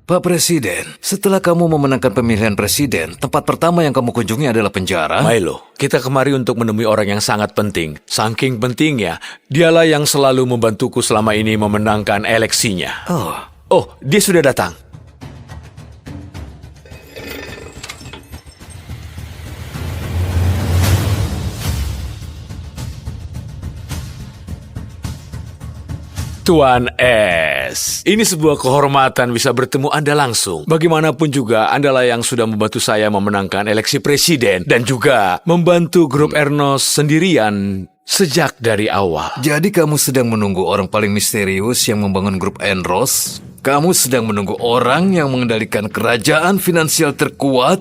Pak Presiden, setelah kamu memenangkan pemilihan presiden, tempat pertama yang kamu kunjungi adalah penjara. Milo, kita kemari untuk menemui orang yang sangat penting. Saking pentingnya, dialah yang selalu membantuku selama ini memenangkan eleksinya. Oh, dia sudah datang. Tuan S, ini sebuah kehormatan bisa bertemu Anda langsung. Bagaimanapun juga, Andalah yang sudah membantu saya memenangkan eleksi presiden dan juga membantu grup Ernos sendirian sejak dari awal. Jadi kamu sedang menunggu orang paling misterius yang membangun grup Enros? Kamu sedang menunggu orang yang mengendalikan kerajaan finansial terkuat?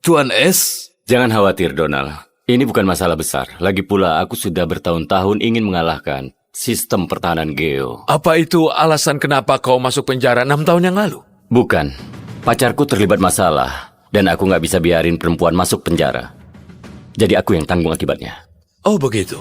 Tuan S? Jangan khawatir, Donald. Ini bukan masalah besar. Lagi pula, aku sudah bertahun-tahun ingin mengalahkan sistem pertahanan Geo. Apa itu alasan kenapa kau masuk penjara 6 tahun yang lalu? Bukan. Pacarku terlibat masalah, dan aku nggak bisa biarin perempuan masuk penjara. Jadi aku yang tanggung akibatnya. Oh begitu.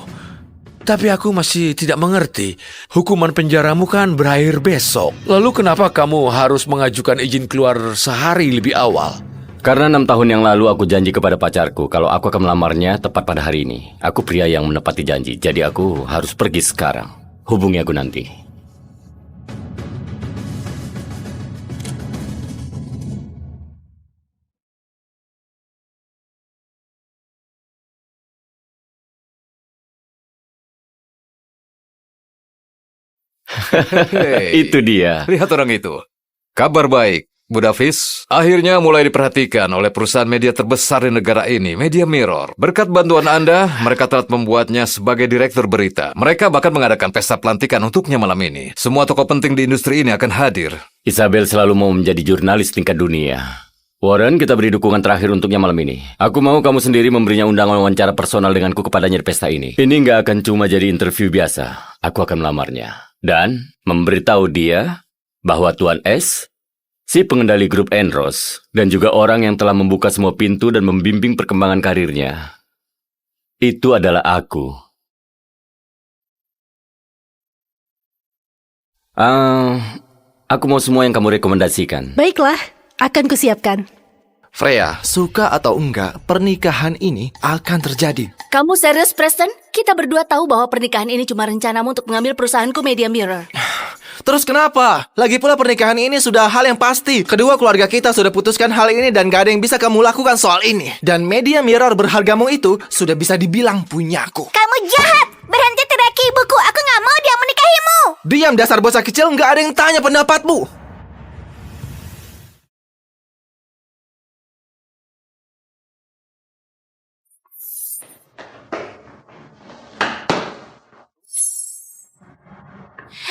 Tapi aku masih tidak mengerti. Hukuman penjaramu kan berakhir besok. Lalu kenapa kamu harus mengajukan izin keluar sehari lebih awal? Karena 6 tahun yang lalu aku janji kepada pacarku kalau aku akan melamarnya tepat pada hari ini. Aku pria yang menepati janji, jadi aku harus pergi sekarang. Hubungi aku nanti. Itu dia. Lihat orang itu. Kabar baik, Bu Davis. Akhirnya mulai diperhatikan oleh perusahaan media terbesar di negara ini, Media Mirror. Berkat bantuan Anda, mereka telah membuatnya sebagai direktur berita. Mereka bahkan mengadakan pesta pelantikan untuknya malam ini. Semua tokoh penting di industri ini akan hadir. Isabel selalu mau menjadi jurnalis tingkat dunia. Warren, kita beri dukungan terakhir untuknya malam ini. Aku mau kamu sendiri memberinya undangan wawancara personal denganku kepadanya di pesta ini. Ini nggak akan cuma jadi interview biasa. Aku akan melamarnya. Dan memberitahu dia bahwa Tuan S, si pengendali grup Enros, dan juga orang yang telah membuka semua pintu dan membimbing perkembangan karirnya, itu adalah aku. Aku mau semua yang kamu rekomendasikan. Baiklah, akan kusiapkan. Freya, suka atau enggak, pernikahan ini akan terjadi. Kamu serius, Preston? Kita berdua tahu bahwa pernikahan ini cuma rencanamu untuk mengambil perusahaanku Media Mirror. Terus kenapa? Lagi pula pernikahan ini sudah hal yang pasti. Kedua keluarga kita sudah putuskan hal ini dan gak ada yang bisa kamu lakukan soal ini. Dan Media Mirror berhargamu itu sudah bisa dibilang punyaku. Kamu jahat! Berhenti teriaki ibuku. Aku gak mau dia menikahimu. Diam dasar bocah kecil, gak ada yang tanya pendapatmu.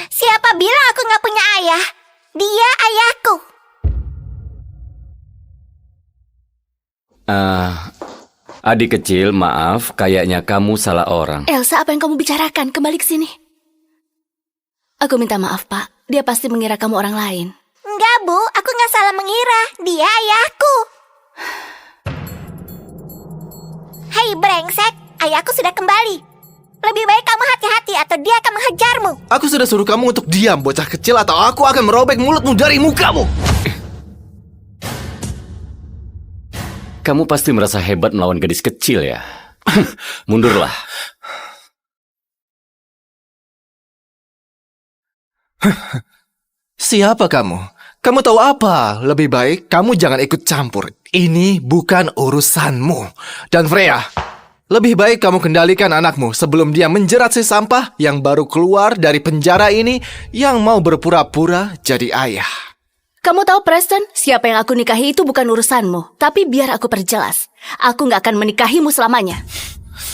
Siapa bilang aku gak punya ayah? Dia ayahku. Adik kecil, maaf, kayaknya kamu salah orang. Elsa, apa yang kamu bicarakan? Kembali ke sini. Aku minta maaf, Pak. Dia pasti mengira kamu orang lain. Enggak, Bu. Aku gak salah mengira. Dia ayahku. Hei, brengsek. Ayahku sudah kembali. Lebih baik kamu hati-hati atau dia akan menghajarmu. Aku sudah suruh kamu untuk diam, bocah kecil, atau aku akan merobek mulutmu dari mukamu. Kamu pasti merasa hebat melawan gadis kecil ya? Mundurlah. Siapa kamu? Kamu tahu apa? Lebih baik kamu jangan ikut campur. Ini bukan urusanmu. Dan Freya, lebih baik kamu kendalikan anakmu sebelum dia menjerat si sampah yang baru keluar dari penjara ini yang mau berpura-pura jadi ayah. Kamu tahu, Preston, siapa yang aku nikahi itu bukan urusanmu. Tapi biar aku perjelas. Aku nggak akan menikahimu selamanya.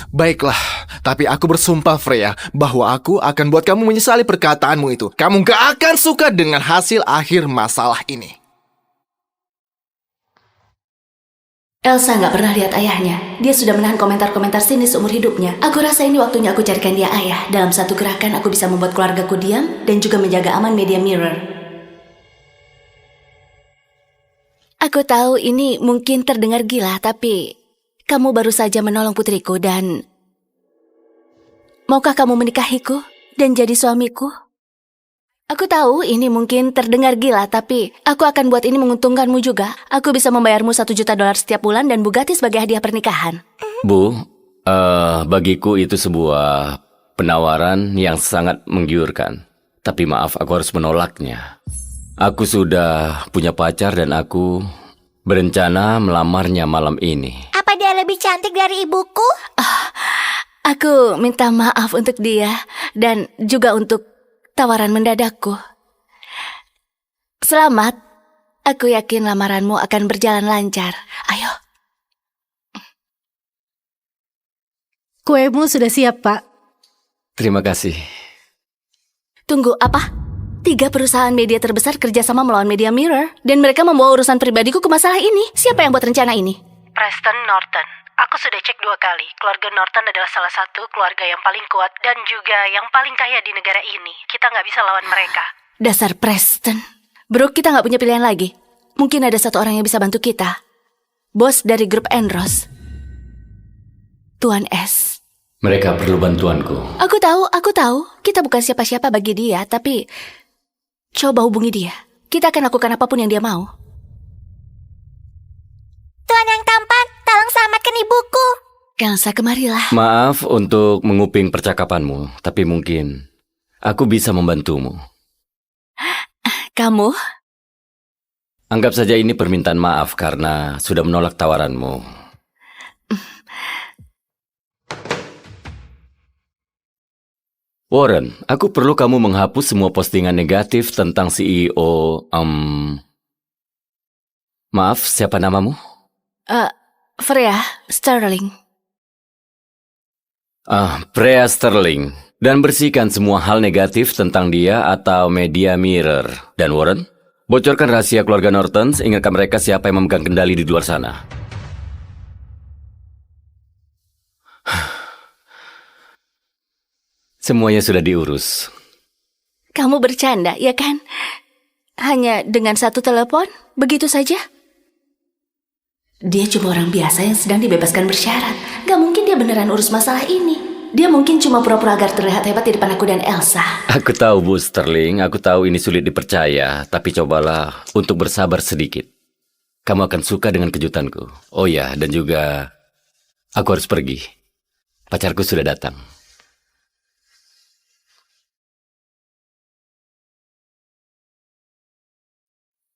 Baiklah, tapi aku bersumpah Freya bahwa aku akan buat kamu menyesali perkataanmu itu. Kamu gak akan suka dengan hasil akhir masalah ini. Elsa nggak pernah lihat ayahnya. Dia sudah menahan komentar-komentar sinis seumur hidupnya. Aku rasa ini waktunya aku carikan dia ayah. Dalam satu gerakan aku bisa membuat keluargaku diam dan juga menjaga aman Media Mirror. Aku tahu ini mungkin terdengar gila, tapi kamu baru saja menolong putriku dan... Maukah kamu menikahiku dan jadi suamiku? Aku tahu ini mungkin terdengar gila, tapi aku akan buat ini menguntungkanmu juga. Aku bisa membayarmu $1 juta setiap bulan dan Bugatti sebagai hadiah pernikahan. Bu, bagiku itu sebuah penawaran yang sangat menggiurkan. Tapi maaf, aku harus menolaknya. Aku sudah punya pacar dan aku berencana melamarnya malam ini. Apa dia lebih cantik dari ibuku? Aku minta maaf untuk dia dan juga untuk tawaran mendadakku. Selamat. Aku yakin lamaranmu akan berjalan lancar. Ayo. Kuemu sudah siap, Pak. Terima kasih. Tunggu, apa? 3 perusahaan media terbesar kerjasama melawan Media Mirror, dan mereka membawa urusan pribadiku ke masalah ini. Siapa yang buat rencana ini? Preston Norton. Aku sudah cek 2 kali. Keluarga Norton adalah salah satu keluarga yang paling kuat dan juga yang paling kaya di negara ini. Kita nggak bisa lawan mereka. Dasar Preston. Bro, kita nggak punya pilihan lagi. Mungkin ada satu orang yang bisa bantu kita. Bos dari grup Enros. Tuan S. Mereka perlu bantuanku. Aku tahu. Kita bukan siapa-siapa bagi dia, tapi coba hubungi dia. Kita akan lakukan apapun yang dia mau. Tuan yang tampan, tolong selamatkan ibuku. Elsa, kemarilah. Maaf untuk menguping percakapanmu, tapi mungkin aku bisa membantumu. Kamu? Anggap saja ini permintaan maaf karena sudah menolak tawaranmu. Warren, aku perlu kamu menghapus semua postingan negatif tentang CEO. Maaf, siapa namamu? Freya Sterling. Freya Sterling. Dan bersihkan semua hal negatif tentang dia atau Media Mirror. Dan Warren, bocorkan rahasia keluarga Norton, ingatkan mereka siapa yang memegang kendali di luar sana. Semuanya sudah diurus. Kamu bercanda, ya kan? Hanya dengan 1 telepon? Begitu saja? Dia cuma orang biasa yang sedang dibebaskan bersyarat. Gak mungkin dia beneran urus masalah ini. Dia mungkin cuma pura-pura agar terlihat hebat di depan aku dan Elsa. Aku tahu, Bu Sterling. Aku tahu ini sulit dipercaya. Tapi cobalah untuk bersabar sedikit. Kamu akan suka dengan kejutanku. Oh ya, dan juga aku harus pergi. Pacarku sudah datang.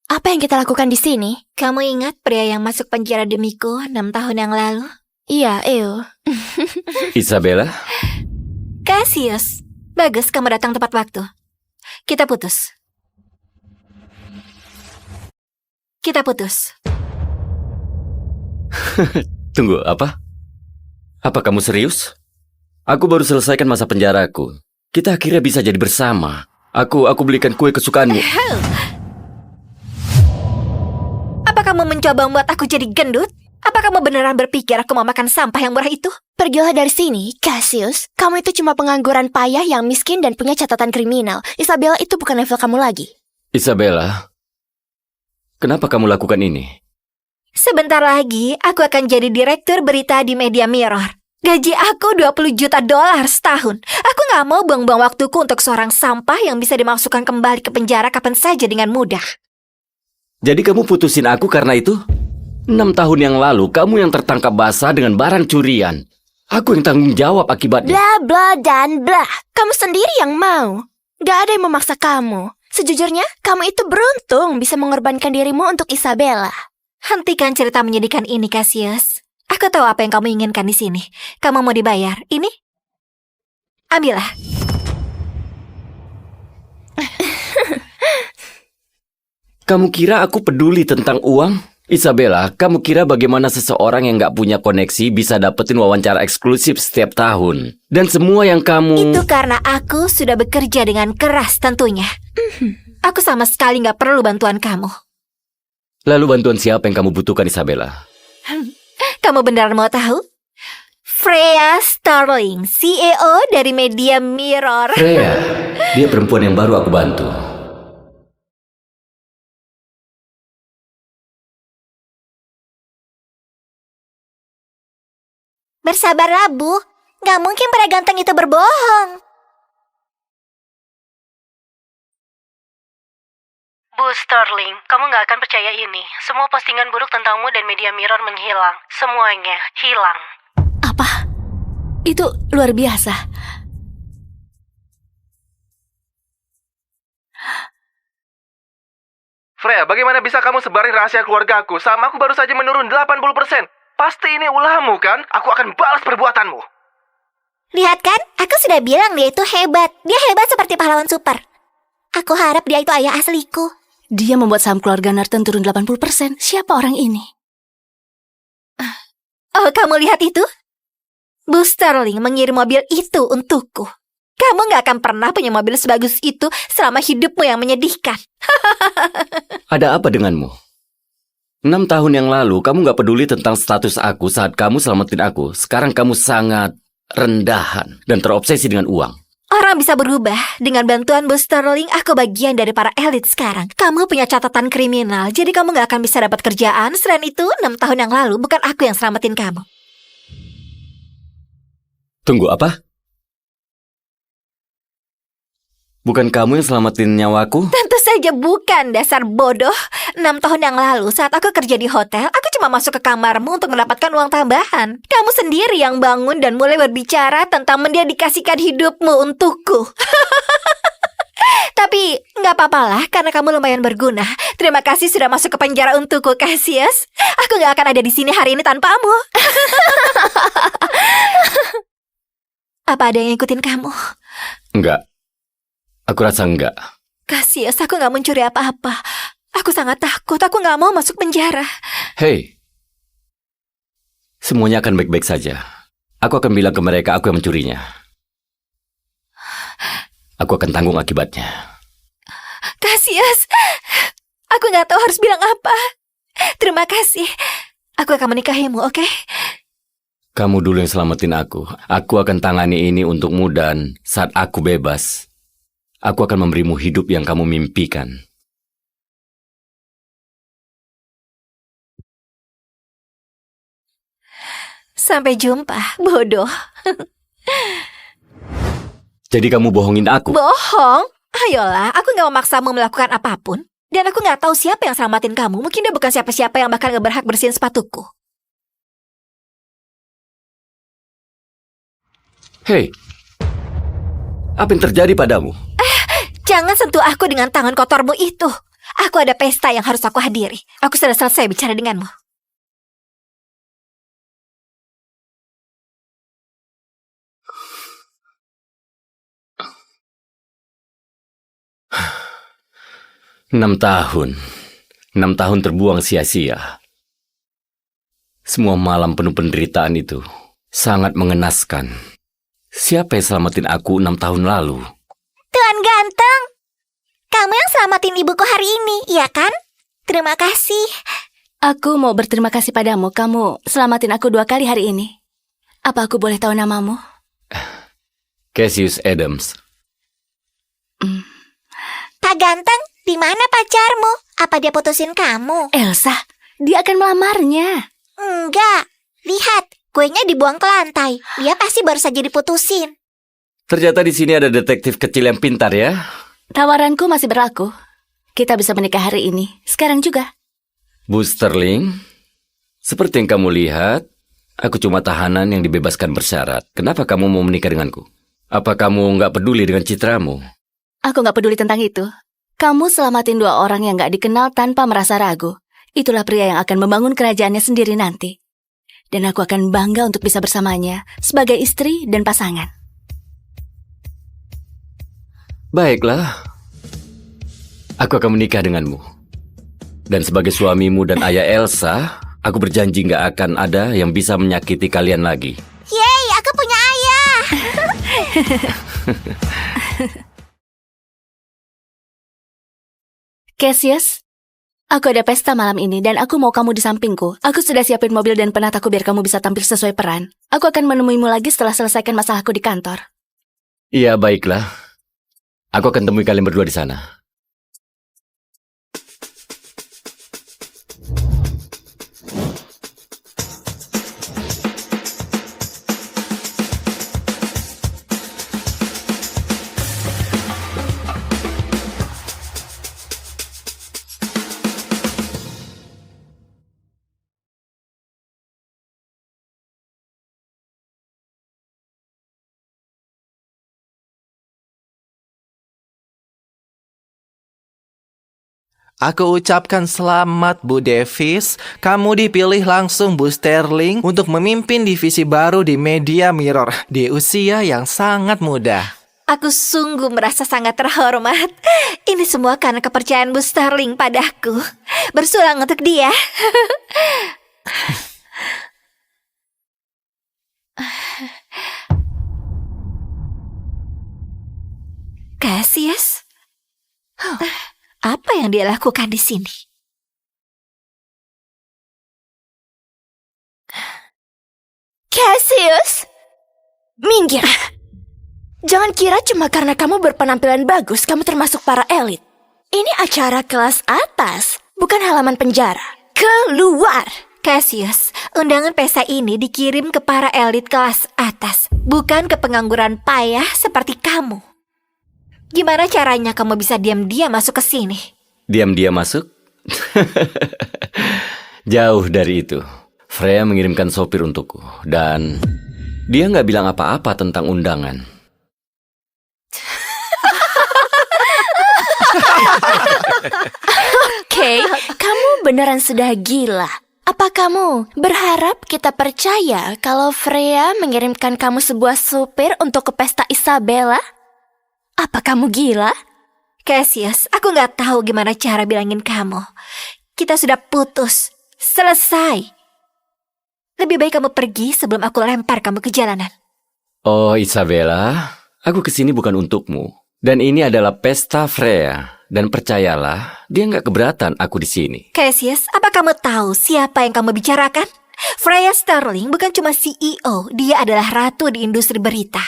Apa yang kita lakukan di sini? Kamu ingat pria yang masuk penjara demiku 6 tahun yang lalu? Iya, Eo. Isabella? Cassius. Bagus kamu datang tepat waktu. Kita putus. Tunggu, apa? Apa kamu serius? Aku baru selesaikan masa penjaraku. Kita akhirnya bisa jadi bersama. Aku belikan kue kesukaanmu. Apa kamu mencoba membuat aku jadi gendut? Apa kamu beneran berpikir aku mau makan sampah yang murah itu? Pergilah dari sini, Cassius. Kamu itu cuma pengangguran payah yang miskin dan punya catatan kriminal. Isabella itu bukan level kamu lagi. Isabella, kenapa kamu lakukan ini? Sebentar lagi, aku akan jadi direktur berita di Media Mirror. Gaji aku $20 juta setahun. Aku gak mau buang-buang waktuku untuk seorang sampah yang bisa dimasukkan kembali ke penjara kapan saja dengan mudah. Jadi kamu putusin aku karena itu? 6 tahun yang lalu, kamu yang tertangkap basah dengan barang curian. Aku yang tanggung jawab akibatnya. Bla bla dan bla. Kamu sendiri yang mau. Gak ada yang memaksa kamu. Sejujurnya, kamu itu beruntung bisa mengorbankan dirimu untuk Isabella. Hentikan cerita menyedihkan ini, Cassius. Aku tahu apa yang kamu inginkan di sini. Kamu mau dibayar. Ini? Ambillah. Kamu kira aku peduli tentang uang? Isabella, kamu kira bagaimana seseorang yang gak punya koneksi bisa dapetin wawancara eksklusif setiap tahun? Dan semua yang kamu... Itu karena aku sudah bekerja dengan keras tentunya. Aku sama sekali gak perlu bantuan kamu. Lalu bantuan siapa yang kamu butuhkan, Isabella? Kamu beneran mau tahu? Freya Sterling, CEO dari Media Mirror. Freya, dia perempuan yang baru aku bantu. Bersabarlah, Bu. Gak mungkin pria ganteng itu berbohong. Bu Sterling, kamu nggak akan percaya ini. Semua postingan buruk tentangmu dan Media Mirror menghilang. Semuanya hilang. Apa? Itu luar biasa. Freya, bagaimana bisa kamu sebarin rahasia keluarga aku? Sama aku baru saja menurun 80%. Pasti ini ulahmu kan? Aku akan balas perbuatanmu. Lihat kan, aku sudah bilang dia itu hebat. Dia hebat seperti pahlawan super. Aku harap dia itu ayah asliku. Dia membuat saham keluarga Norton turun 80%. Siapa orang ini? Oh, kamu lihat itu? Bu Sterling mengirim mobil itu untukku. Kamu gak akan pernah punya mobil sebagus itu selama hidupmu yang menyedihkan. Ada apa denganmu? 6 tahun yang lalu kamu gak peduli tentang status aku saat kamu selamatin aku. Sekarang kamu sangat rendahan dan terobsesi dengan uang. Orang bisa berubah. Dengan bantuan Bu Sterling, aku bagian dari para elit sekarang. Kamu punya catatan kriminal, jadi kamu gak akan bisa dapat kerjaan. Selain itu, 6 tahun yang lalu bukan aku yang selamatin kamu. Tunggu, apa? Bukan kamu yang selamatin nyawaku? Tentu saja bukan, dasar bodoh. 6 tahun yang lalu, saat aku kerja di hotel, aku cuma masuk ke kamarmu untuk mendapatkan uang tambahan. Kamu sendiri yang bangun dan mulai berbicara tentang mendedikasikan hidupmu untukku. Tapi, nggak apa-apalah, karena kamu lumayan berguna. Terima kasih sudah masuk ke penjara untukku, Cassius. Aku nggak akan ada di sini hari ini tanpamu. Apa ada yang ngikutin kamu? Enggak. Aku rasa enggak. Cassius, aku nggak mencuri apa-apa. Aku sangat takut, aku nggak mau masuk penjara. Hei, semuanya akan baik-baik saja. Aku akan bilang ke mereka aku yang mencurinya. Aku akan tanggung akibatnya. Cassius, aku nggak tahu harus bilang apa. Terima kasih. Aku akan menikahimu, oke? Kamu dulu yang selamatin aku. Aku akan tangani ini untukmu dan saat aku bebas, aku akan memberimu hidup yang kamu mimpikan. Sampai jumpa, bodoh. Jadi kamu bohongin aku? Bohong? Ayolah, aku gak memaksamu melakukan apapun. Dan aku gak tahu siapa yang selamatin kamu. Mungkin dia bukan siapa-siapa yang bakal gak berhak bersihin sepatuku. Hei, apa yang terjadi padamu? Jangan sentuh aku dengan tangan kotormu itu. Aku ada pesta yang harus aku hadiri. Aku sudah selesai bicara denganmu. Enam tahun terbuang sia-sia. Semua malam penuh penderitaan itu sangat mengenaskan. Siapa yang selamatin aku 6 tahun lalu? Tuan ganteng, kamu yang selamatin ibuku hari ini, iya kan? Terima kasih. Aku mau berterima kasih padamu. Kamu selamatin aku 2 kali hari ini. Apa aku boleh tahu namamu? Cassius Adams. Pak ganteng, di mana pacarmu? Apa dia putusin kamu? Elsa, dia akan melamarnya. Enggak. Lihat, kuenya dibuang ke lantai. Dia pasti baru saja diputusin. Ternyata di sini ada detektif kecil yang pintar ya. Tawaranku masih berlaku. Kita bisa menikah hari ini. Sekarang juga. Bu Sterling, seperti yang kamu lihat, aku cuma tahanan yang dibebaskan bersyarat. Kenapa kamu mau menikah denganku? Apa kamu nggak peduli dengan citramu? Aku nggak peduli tentang itu. Kamu selamatin 2 orang yang nggak dikenal tanpa merasa ragu. Itulah pria yang akan membangun kerajaannya sendiri nanti. Dan aku akan bangga untuk bisa bersamanya sebagai istri dan pasangan. Baiklah, aku akan menikah denganmu. Dan sebagai suamimu dan ayah Elsa, aku berjanji nggak akan ada yang bisa menyakiti kalian lagi. Yeay, aku punya ayah. Cassius, aku ada pesta malam ini dan aku mau kamu di sampingku. Aku sudah siapin mobil dan penataku biar kamu bisa tampil sesuai peran. Aku akan menemuimu lagi setelah selesaikan masalahku di kantor. Iya, baiklah. Aku akan temui kalian berdua di sana. Aku ucapkan selamat Bu Davis. Kamu dipilih langsung Bu Sterling untuk memimpin divisi baru di Media Mirror di usia yang sangat muda. Aku sungguh merasa sangat terhormat. Ini semua karena kepercayaan Bu Sterling padaku. Bersulang untuk dia. Cassius? Apa yang dia lakukan di sini? Cassius, minggir. Jangan kira cuma karena kamu berpenampilan bagus, kamu termasuk para elit. Ini acara kelas atas, bukan halaman penjara. Keluar! Cassius, undangan pesta ini dikirim ke para elit kelas atas, bukan ke pengangguran payah seperti kamu. Gimana caranya kamu bisa diam-diam masuk ke sini? Diam-diam masuk? Jauh dari itu. Freya mengirimkan sopir untukku. Dan dia nggak bilang apa-apa tentang undangan. Oke, kamu beneran sudah gila. Apa kamu berharap kita percaya kalau Freya mengirimkan kamu sebuah supir untuk ke pesta Isabella? Apa kamu gila? Cassius, aku nggak tahu gimana cara bilangin kamu. Kita sudah putus. Selesai. Lebih baik kamu pergi sebelum aku lempar kamu ke jalanan. Oh, Isabella, aku kesini bukan untukmu. Dan ini adalah pesta Freya. Dan percayalah, dia nggak keberatan aku di sini. Cassius, apa kamu tahu siapa yang kamu bicarakan? Freya Sterling bukan cuma CEO, dia adalah ratu di industri berita.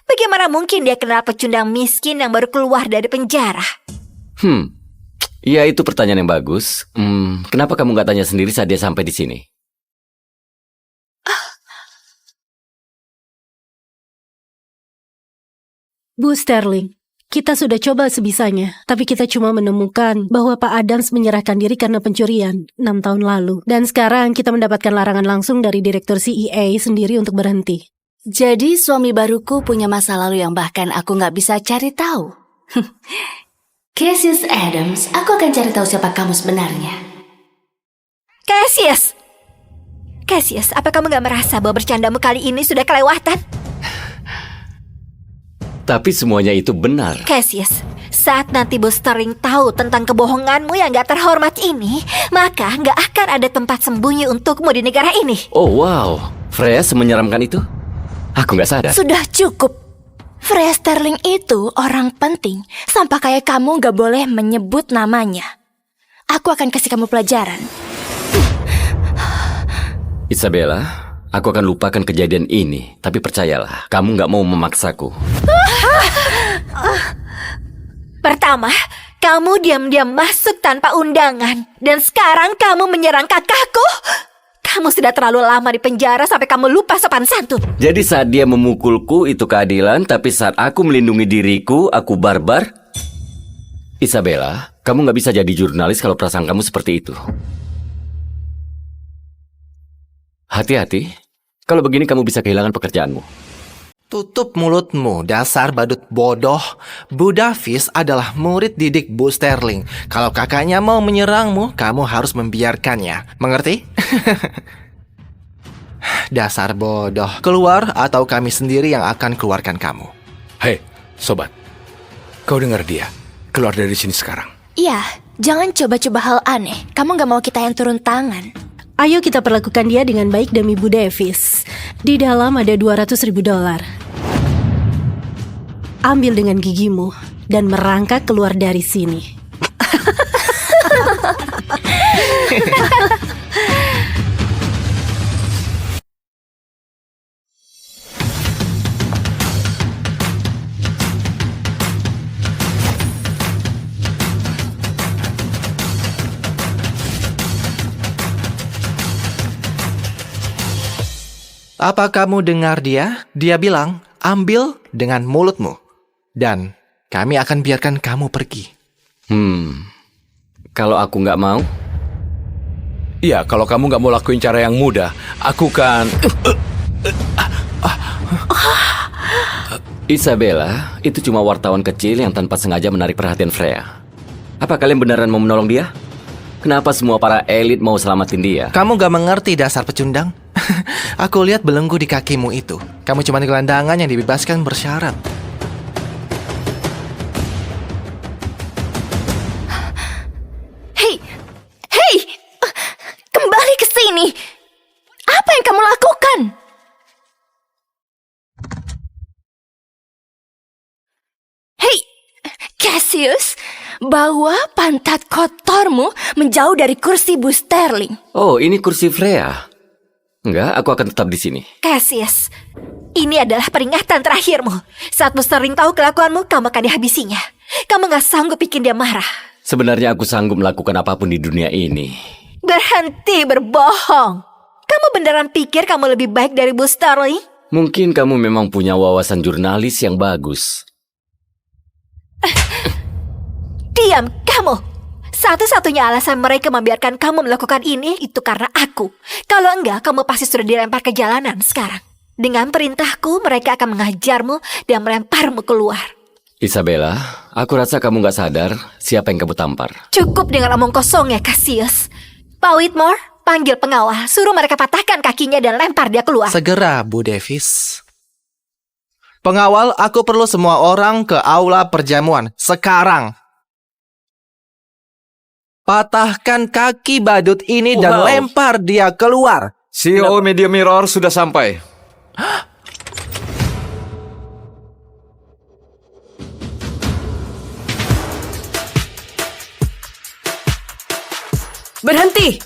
Bagaimana mungkin dia kenal pecundang miskin yang baru keluar dari penjara? Ya itu pertanyaan yang bagus. Kenapa kamu nggak tanya sendiri saat dia sampai di sini? Bu Sterling, kita sudah coba sebisanya, tapi kita cuma menemukan bahwa Pak Adams menyerahkan diri karena pencurian 6 tahun lalu. Dan sekarang kita mendapatkan larangan langsung dari Direktur CEA sendiri untuk berhenti. Jadi suami baruku punya masa lalu yang bahkan aku nggak bisa cari tahu. Cassius Adams, aku akan cari tahu siapa kamu sebenarnya. Cassius! Cassius, apa kamu nggak merasa bahwa bercandamu kali ini sudah kelewatan? Tapi semuanya itu benar. Cassius, saat nanti Bu Sterling tahu tentang kebohonganmu yang gak terhormat ini, maka gak akan ada tempat sembunyi untukmu di negara ini. Oh wow, Freya semenyeramkan itu? Aku nggak sadar. Sudah cukup. Freya Sterling itu orang penting. Sampai kayak kamu gak boleh menyebut namanya. Aku akan kasih kamu pelajaran. Isabella, aku akan lupakan kejadian ini. Tapi percayalah, kamu nggak mau memaksaku. Pertama, kamu diam-diam masuk tanpa undangan. Dan sekarang kamu menyerang kakakku. Kamu sudah terlalu lama di penjara sampai kamu lupa sopan santun. Jadi saat dia memukulku itu keadilan, tapi saat aku melindungi diriku, aku barbar. Isabella, kamu nggak bisa jadi jurnalis kalau perasaan kamu seperti itu. Hati-hati, kalau begini kamu bisa kehilangan pekerjaanmu. Tutup mulutmu, dasar badut bodoh. Bu Davis adalah murid didik Bu Sterling. Kalau kakaknya mau menyerangmu, kamu harus membiarkannya. Mengerti? Dasar bodoh. Keluar atau kami sendiri yang akan keluarkan kamu. Hei, sobat. Kau dengar dia. Keluar dari sini sekarang. Iya, jangan coba-coba hal aneh. Kamu gak mau kita yang turun tangan. Ayo kita perlakukan dia dengan baik demi Bu Davis. Di dalam ada $200.000. Ambil dengan gigimu dan merangkak keluar dari sini. Apa kamu dengar dia? Dia bilang, ambil dengan mulutmu. Dan kami akan biarkan kamu pergi. Kalau aku nggak mau? Iya, kalau kamu nggak mau lakuin cara yang mudah, aku kan... Isabella, itu cuma wartawan kecil yang tanpa sengaja menarik perhatian Freya. Apa kalian beneran mau menolong dia? Kenapa semua para elit mau selamatin dia? Kamu gak mengerti dasar pecundang? Aku lihat belenggu di kakimu itu. Kamu cuma gelandangan yang dibebaskan bersyarat. Hei, hei, kembali ke sini. Apa yang kamu lakukan? Hei, Cassius, bawa pantat kotormu menjauh dari kursi Bu Sterling. Oh, ini kursi Freya. Enggak, aku akan tetap di sini. Cassius, ini adalah peringatan terakhirmu. Saat Bu Sterling tahu kelakuanmu, kamu akan dihabisinya. Kamu gak sanggup bikin dia marah. Sebenarnya aku sanggup melakukan apapun di dunia ini. Berhenti berbohong. Kamu beneran pikir kamu lebih baik dari Bu Sterling? Mungkin kamu memang punya wawasan jurnalis yang bagus. Diam, kamu. Satu-satunya alasan mereka membiarkan kamu melakukan ini itu karena aku. Kalau enggak, kamu pasti sudah dilempar ke jalanan sekarang. Dengan perintahku, mereka akan mengajarmu dan melemparmu keluar. Isabella, aku rasa kamu gak sadar siapa yang kamu tampar. Cukup dengan omong kosong ya, Cassius. Pak Whitmore, panggil pengawal. Suruh mereka patahkan kakinya dan lempar dia keluar. Segera, Bu Davis. Pengawal, aku perlu semua orang ke aula perjamuan. Sekarang. Patahkan kaki badut ini dan Wow. lempar dia keluar. CEO Media Mirror sudah sampai. Berhenti!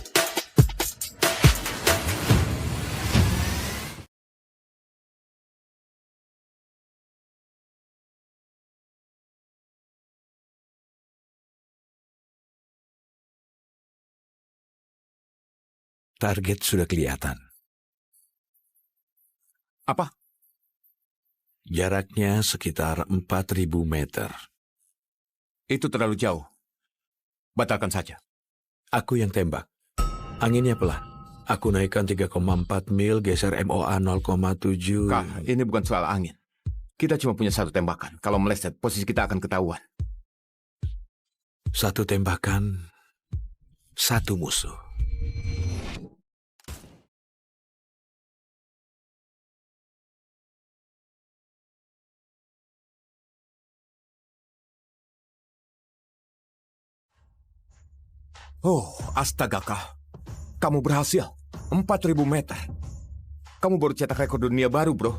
Target sudah kelihatan. Apa? Jaraknya sekitar 4.000 meter. Itu terlalu jauh. Batalkan saja. Aku yang tembak. Anginnya pelan. Aku naikkan 3,4 mil, geser MOA 0,7. Kak, ini bukan soal angin. Kita cuma punya satu tembakan. Kalau meleset, posisi kita akan ketahuan. Satu tembakan, satu musuh. Oh, astaga, Kak. Kamu berhasil. 4.000 meter. Kamu baru cetak rekor dunia baru, bro.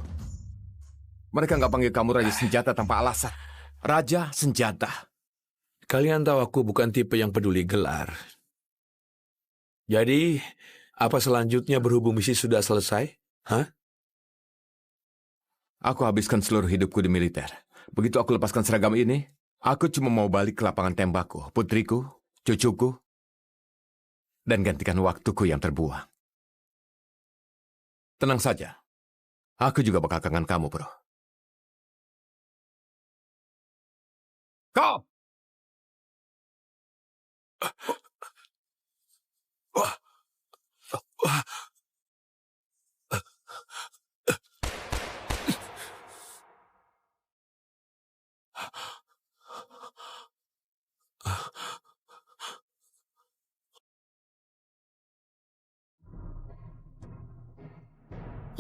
Mereka nggak panggil kamu Raja Senjata tanpa alasan. Raja Senjata. Kalian tahu aku bukan tipe yang peduli gelar. Jadi, apa selanjutnya berhubung misi sudah selesai? Hah? Aku habiskan seluruh hidupku di militer. Begitu aku lepaskan seragam ini, aku cuma mau balik ke lapangan tembakku, putriku, cucuku, dan gantikan waktuku yang terbuang. Tenang saja. Aku juga bakal kangen kamu, bro. Kau!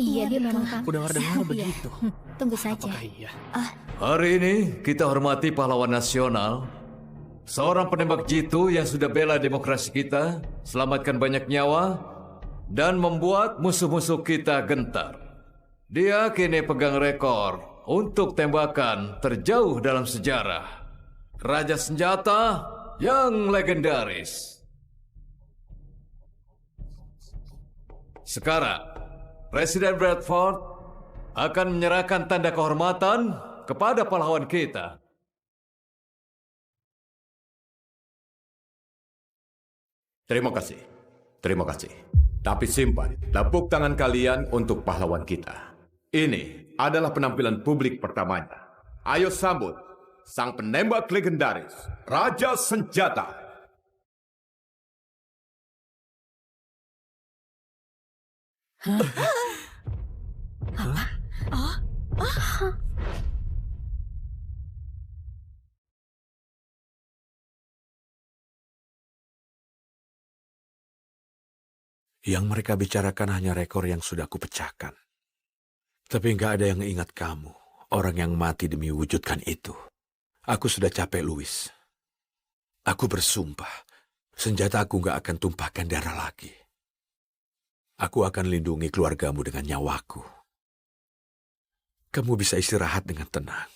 Iya, dia memang tahu. Aku dengar-dengar begitu. Tunggu saja. Iya. Hari ini kita hormati pahlawan nasional, seorang penembak jitu yang sudah bela demokrasi kita, selamatkan banyak nyawa, dan membuat musuh-musuh kita gentar. Dia kini pegang rekor untuk tembakan terjauh dalam sejarah. Raja Senjata yang legendaris. Sekarang, Presiden Bradford akan menyerahkan tanda kehormatan kepada pahlawan kita. Terima kasih. Terima kasih. Tapi simpan tepuk tangan kalian untuk pahlawan kita. Ini adalah penampilan publik pertamanya. Ayo sambut sang penembak legendaris, Raja Senjata. Yang mereka bicarakan hanya rekor yang sudah kupecahkan. Tapi nggak ada yang ingat kamu, orang yang mati demi wujudkan itu. Aku sudah capek, Louis. Aku bersumpah, senjata aku nggak akan tumpahkan darah lagi. Aku akan lindungi keluargamu dengan nyawaku. Kamu bisa istirahat dengan tenang.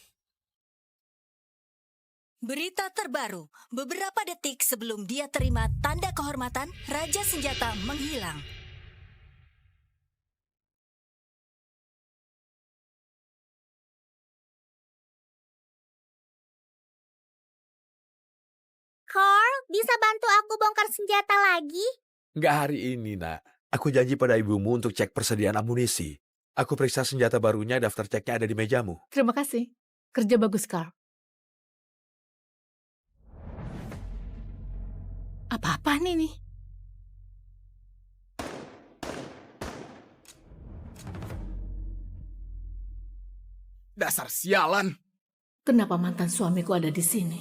Berita terbaru, beberapa detik sebelum dia terima tanda kehormatan, Raja Senjata menghilang. Carl, bisa bantu aku bongkar senjata lagi? Nggak hari ini, nak. Aku janji pada ibumu untuk cek persediaan amunisi. Aku periksa senjata barunya, daftar ceknya ada di mejamu. Terima kasih. Kerja bagus, Carl. Apa-apaan ini? Dasar sialan. Kenapa mantan suamiku ada di sini?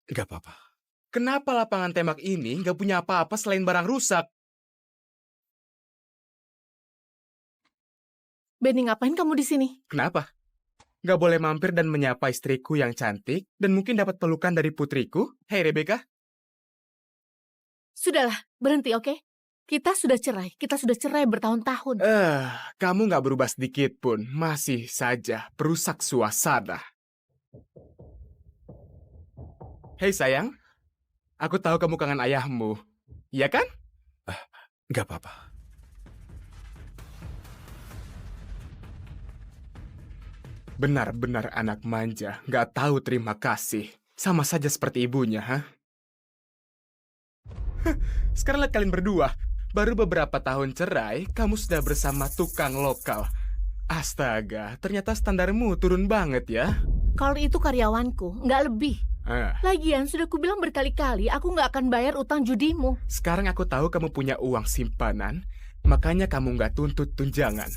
Nggak apa-apa. Kenapa lapangan tembak ini nggak punya apa-apa selain barang rusak? Benny, ngapain kamu di sini? Kenapa? Nggak boleh mampir dan menyapa istriku yang cantik dan mungkin dapat pelukan dari putriku? Hei Rebecca. Sudahlah, berhenti, oke? Kita sudah cerai bertahun-tahun. Kamu nggak berubah sedikit pun. Masih saja perusak suasana. Hei sayang, aku tahu kamu kangen ayahmu. Iya kan? Nggak apa-apa. Benar-benar anak manja, nggak tahu terima kasih. Sama saja seperti ibunya, ha? Sekarang lihat kalian berdua. Baru beberapa tahun cerai, kamu sudah bersama tukang lokal. Astaga, ternyata standarmu turun banget ya. Carl itu karyawanku, nggak lebih. Lagian sudah kubilang berkali-kali, aku nggak akan bayar utang judimu. Sekarang aku tahu kamu punya uang simpanan, makanya kamu nggak tuntut tunjangan.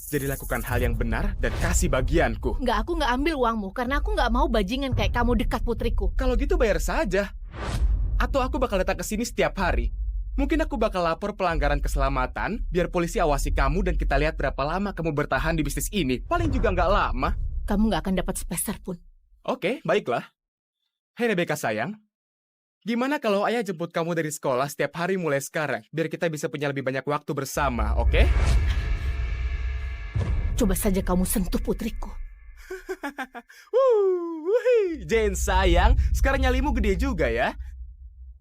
Jadi lakukan hal yang benar dan kasih bagianku. Nggak, aku nggak ambil uangmu karena aku nggak mau bajingan kayak kamu dekat putriku. Kalau gitu bayar saja. Atau aku bakal datang ke sini setiap hari. Mungkin aku bakal lapor pelanggaran keselamatan, biar polisi awasi kamu dan kita lihat berapa lama kamu bertahan di bisnis ini. Paling juga nggak lama. Kamu nggak akan dapat sepeser pun. Oke, baiklah. Hei Rebecca sayang, gimana kalau ayah jemput kamu dari sekolah setiap hari mulai sekarang, biar kita bisa punya lebih banyak waktu bersama, oke? Coba saja kamu sentuh putriku. Jane sayang, sekarang nyalimu gede juga ya.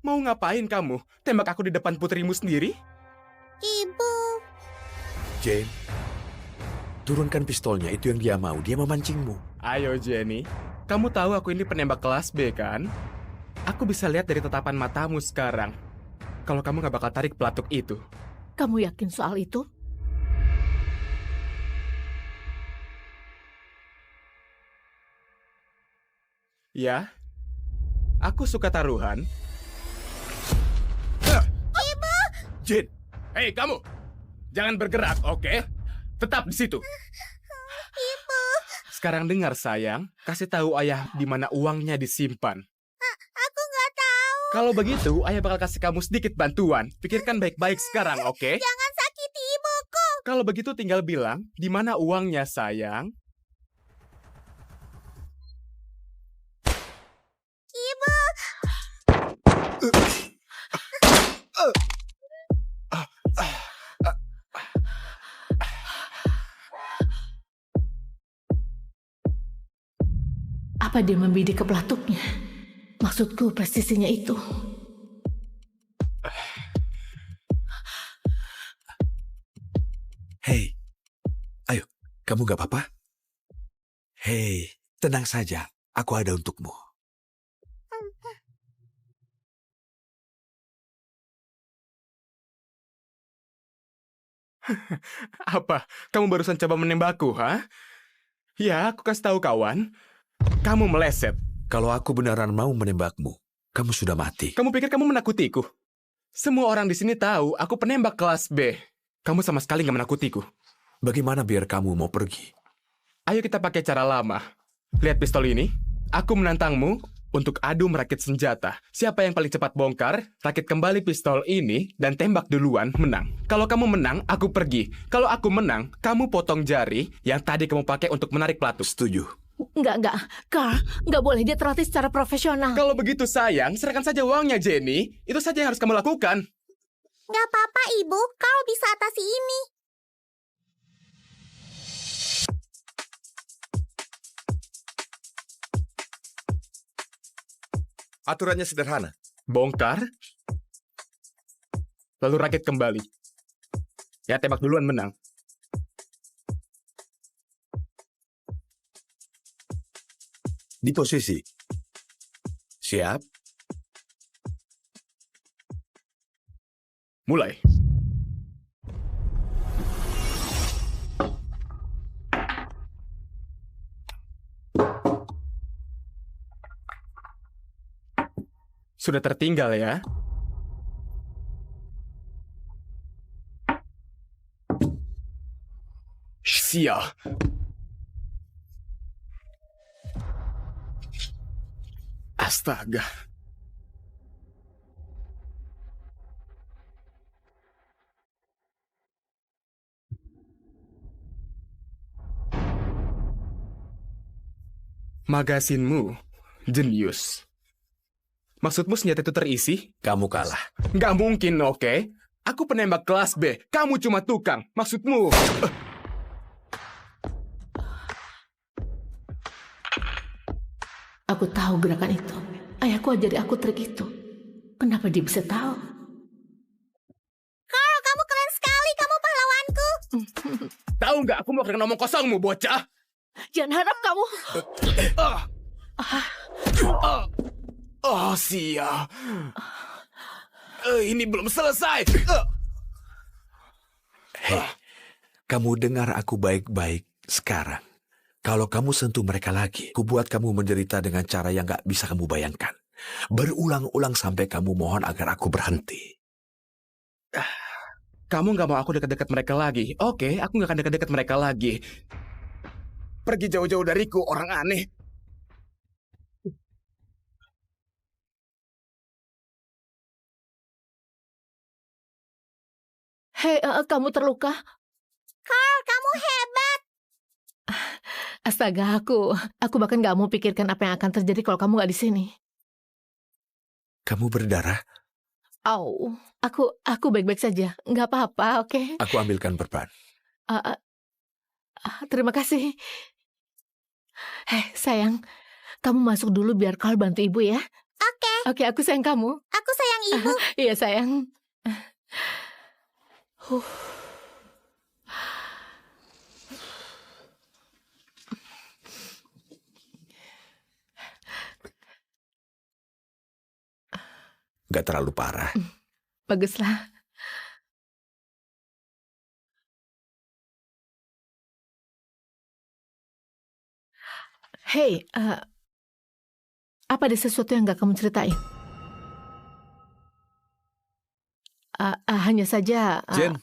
Mau ngapain kamu? Tembak aku di depan putrimu sendiri? Ibu. Jane, turunkan pistolnya, itu yang dia mau. Dia memancingmu. Ayo Jenny, kamu tahu aku ini penembak kelas B kan? Aku bisa lihat dari tatapan matamu sekarang. Kalau kamu gak bakal tarik pelatuk itu. Kamu yakin soal itu? Ya, aku suka taruhan. Ibu! Jin, hei kamu, jangan bergerak, oke? Tetap di situ. Ibu! Sekarang dengar sayang, kasih tahu ayah di mana uangnya disimpan. Aku nggak tahu. Kalau begitu, ayah bakal kasih kamu sedikit bantuan. Pikirkan baik-baik sekarang, oke? Jangan sakiti ibuku. Kalau begitu tinggal bilang, di mana uangnya sayang? Ibu! Apa dia membidik ke pelatuknya? Maksudku presisinya itu. Hei, ayo, kamu gak apa-apa? Hei, tenang saja, aku ada untukmu. Apa? Kamu barusan coba menembakku, ha? Ya, aku kasih tahu kawan. Kamu meleset. Kalau aku beneran mau menembakmu, kamu sudah mati. Kamu pikir kamu menakutiku? Semua orang di sini tahu aku penembak kelas B. Kamu sama sekali nggak menakutiku. Bagaimana biar kamu mau pergi? Ayo kita pakai cara lama. Lihat pistol ini. Aku menantangmu untuk adu merakit senjata. Siapa yang paling cepat bongkar, rakit kembali pistol ini, dan tembak duluan, menang. Kalau kamu menang, aku pergi. Kalau aku menang, kamu potong jari yang tadi kamu pakai untuk menarik pelatuk. Setuju. Enggak. Carl, enggak boleh dia terlatih secara profesional. Kalau begitu sayang, serahkan saja uangnya, Jenny. Itu saja yang harus kamu lakukan. Nggak apa-apa, Ibu. Kau bisa atasi ini. Aturannya sederhana. Bongkar, lalu rakit kembali. Ya, tembak duluan menang. Di posisi. Siap. Mulai. Sudah tertinggal ya. Sial. Astaga. Magasinmu jenius. Maksudmu senjata itu terisi? Kamu kalah. Nggak mungkin, oke? Aku penembak kelas B, kamu cuma tukang. Maksudmu... Aku tahu gerakan itu. Ayahku ajari aku trik itu. Kenapa dia bisa tahu? Carl, kamu keren sekali. Kamu pahlawanku. Tahu nggak aku mau ngomong kosongmu, bocah? Jangan harap kamu... Oh, sial. Ini belum selesai. Hei, kamu dengar aku baik-baik sekarang. Kalau kamu sentuh mereka lagi, ku buat kamu menderita dengan cara yang gak bisa kamu bayangkan. Berulang-ulang sampai kamu mohon agar aku berhenti. Kamu nggak mau aku dekat-dekat mereka lagi? Oke, aku nggak akan dekat-dekat mereka lagi. Pergi jauh-jauh dariku, orang aneh. Hei, kamu terluka? Carl, kamu hebat. Astaga, aku bahkan nggak mau pikirkan apa yang akan terjadi kalau kamu nggak di sini. Kamu berdarah? Au, aku baik-baik saja, nggak apa-apa, oke? Aku ambilkan perban. Terima kasih. Hei, sayang, kamu masuk dulu biar Carl bantu ibu ya. Oke. Oke, aku sayang kamu. Aku sayang ibu. Iya, sayang. Gak terlalu parah. Baguslah. Hei, apa ada sesuatu yang gak kamu ceritain? Hanya saja... Jen,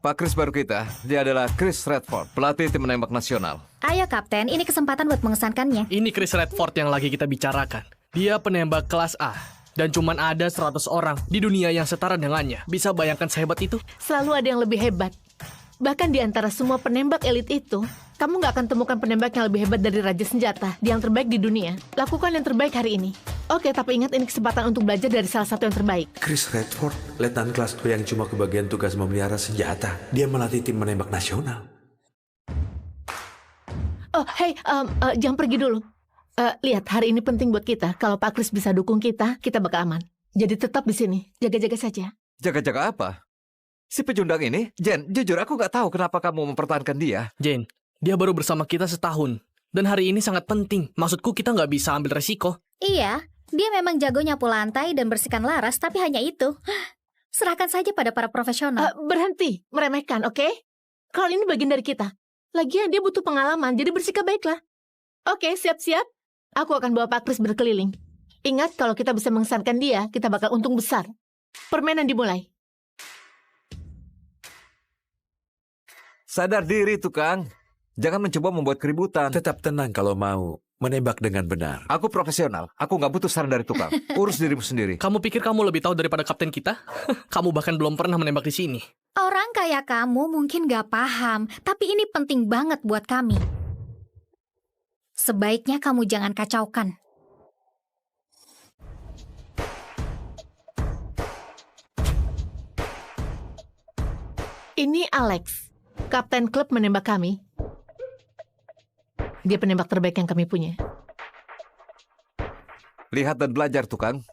Pak Chris baru kita. Dia adalah Chris Redford, pelatih tim menembak nasional. Ayo Kapten, ini kesempatan buat mengesankannya. Ini Chris Redford yang lagi kita bicarakan. Dia penembak kelas A. Dan cuman ada 100 orang di dunia yang setara dengannya. Bisa bayangkan sehebat itu? Selalu ada yang lebih hebat. Bahkan di antara semua penembak elit itu, kamu nggak akan temukan penembak yang lebih hebat dari Raja Senjata, yang terbaik di dunia. Lakukan yang terbaik hari ini. Oke, tapi ingat ini kesempatan untuk belajar dari salah satu yang terbaik. Chris Redford, letnan kelas 2 yang cuma kebagian tugas memelihara senjata. Dia melatih tim menembak nasional. Oh, hei, jangan pergi dulu. Lihat, hari ini penting buat kita. Kalau Pak Chris bisa dukung kita, kita bakal aman. Jadi tetap di sini, jaga-jaga saja. Jaga-jaga apa? Si pecundang ini, Jen, jujur aku nggak tahu kenapa kamu mempertahankan dia. Jane, dia baru bersama kita setahun. Dan hari ini sangat penting. Maksudku kita nggak bisa ambil resiko. Iya, dia memang jago nyapu lantai dan bersihkan laras, tapi hanya itu. Serahkan saja pada para profesional. Berhenti meremehkan, oke? Kalau ini bagian dari kita. Lagian dia butuh pengalaman, jadi bersikap baiklah. Oke, siap-siap. Aku akan bawa Pak Chris berkeliling. Ingat, kalau kita bisa mengesankan dia, kita bakal untung besar. Permainan dimulai. Sadar diri, tukang. Jangan mencoba membuat keributan. Tetap tenang kalau mau. menembak dengan benar. Aku profesional. Aku nggak butuh saran dari tukang. Urus dirimu sendiri. Kamu pikir kamu lebih tahu daripada kapten kita? Kamu bahkan belum pernah menembak di sini. Orang kayak kamu mungkin gak paham, tapi ini penting banget buat kami. Sebaiknya kamu jangan kacaukan. Ini Alex, kapten klub menembak kami. Dia penembak terbaik yang kami punya. Lihat dan belajar, tukang.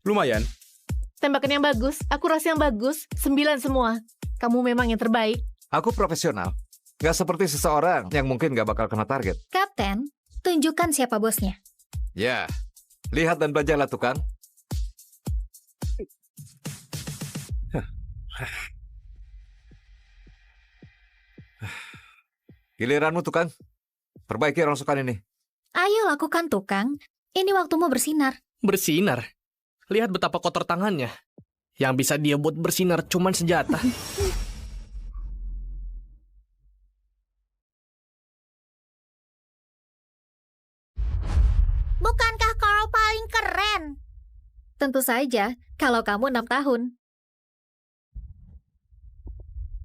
Lumayan. Tembakan yang bagus, akurasi yang bagus, 9 semua. Kamu memang yang terbaik. Aku profesional. Nggak seperti seseorang yang mungkin nggak bakal kena target. Kapten, tunjukkan siapa bosnya. Ya, lihat dan belajarlah, tukang. Giliranmu, tukang. Perbaiki rongsokan ini. Ayo lakukan, tukang. Ini waktumu bersinar. Bersinar? Lihat betapa kotor tangannya. Yang bisa dia buat bersinar cuman senjata. Bukankah kau paling keren? Tentu saja, kalau kamu 6 tahun.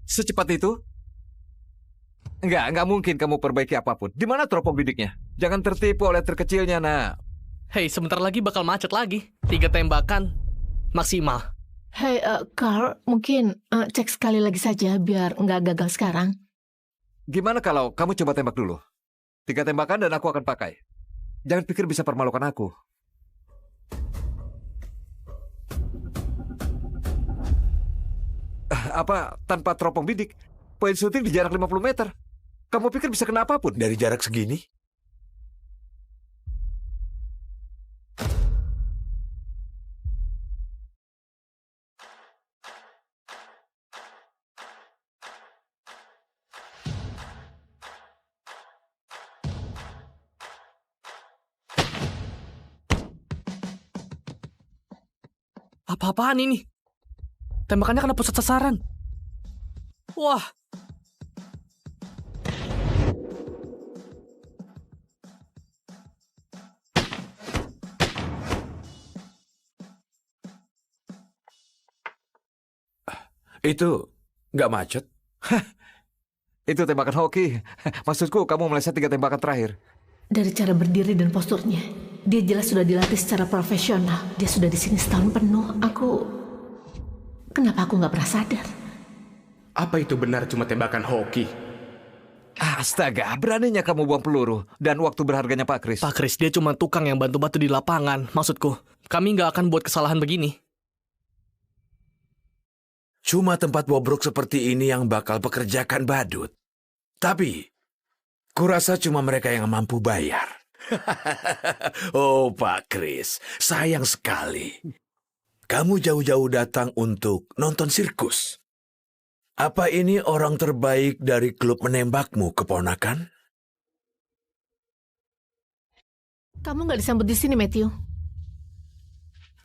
Secepat itu? Nggak mungkin kamu perbaiki apapun. Di mana teropong bidiknya? Jangan tertipu oleh terkecilnya, nak. Hei, sebentar lagi bakal macet lagi. 3 tembakan maksimal. Hei, Carl, mungkin cek sekali lagi saja biar nggak gagal sekarang. Gimana kalau kamu coba tembak dulu? 3 tembakan dan aku akan pakai. Jangan pikir bisa permalukan aku. Apa, tanpa teropong bidik? Poin syuting di jarak 50 meter. Kamu pikir bisa kena apapun? Dari jarak segini? Apa-apaan ini? Tembakannya kena pusat sasaran. Wah. Itu nggak macet? Itu tembakan hoki. Maksudku, kamu meleset 3 tembakan terakhir. Dari cara berdiri dan posturnya, dia jelas sudah dilatih secara profesional. Dia sudah di sini setahun penuh. Kenapa aku nggak pernah sadar? Apa itu benar cuma tembakan hoki? Astaga, beraninya kamu buang peluru. Dan waktu berharganya Pak Kris. Pak Kris, dia cuma tukang yang bantu-bantu di lapangan. Maksudku, kami nggak akan buat kesalahan begini. Cuma tempat bobrok seperti ini yang bakal pekerjakan badut. Tapi, kurasa cuma mereka yang mampu bayar. Oh, Pak Kris, sayang sekali. Kamu jauh-jauh datang untuk nonton sirkus. Apa ini orang terbaik dari klub menembakmu, keponakan? Kamu nggak disambut di sini, Matthew.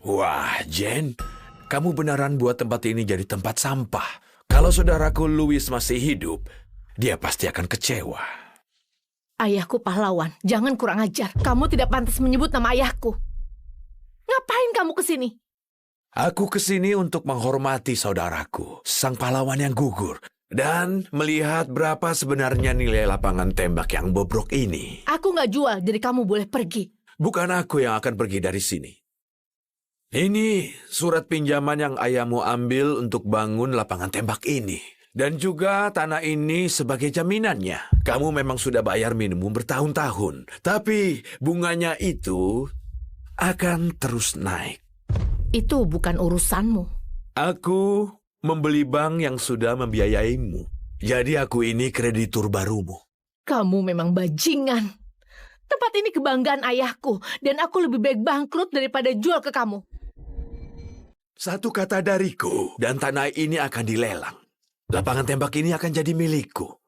Wah, Jen, kamu beneran buat tempat ini jadi tempat sampah. Kalau saudaraku Louis masih hidup, dia pasti akan kecewa. Ayahku pahlawan, jangan kurang ajar. Kamu tidak pantas menyebut nama ayahku. Ngapain kamu kesini? Aku kesini untuk menghormati saudaraku, sang pahlawan yang gugur, dan melihat berapa sebenarnya nilai lapangan tembak yang bobrok ini. Aku nggak jual, jadi kamu boleh pergi. Bukan aku yang akan pergi dari sini. Ini surat pinjaman yang ayahmu ambil untuk bangun lapangan tembak ini. Dan juga tanah ini sebagai jaminannya. Kamu memang sudah bayar minimum bertahun-tahun. Tapi bunganya itu akan terus naik. Itu bukan urusanmu. Aku membeli bank yang sudah membiayaimu. Jadi aku ini kreditur barumu. Kamu memang bajingan. Tempat ini kebanggaan ayahku, dan aku lebih baik bangkrut daripada jual ke kamu. Satu kata dariku, dan tanah ini akan dilelang. Lapangan tembak ini akan jadi milikku.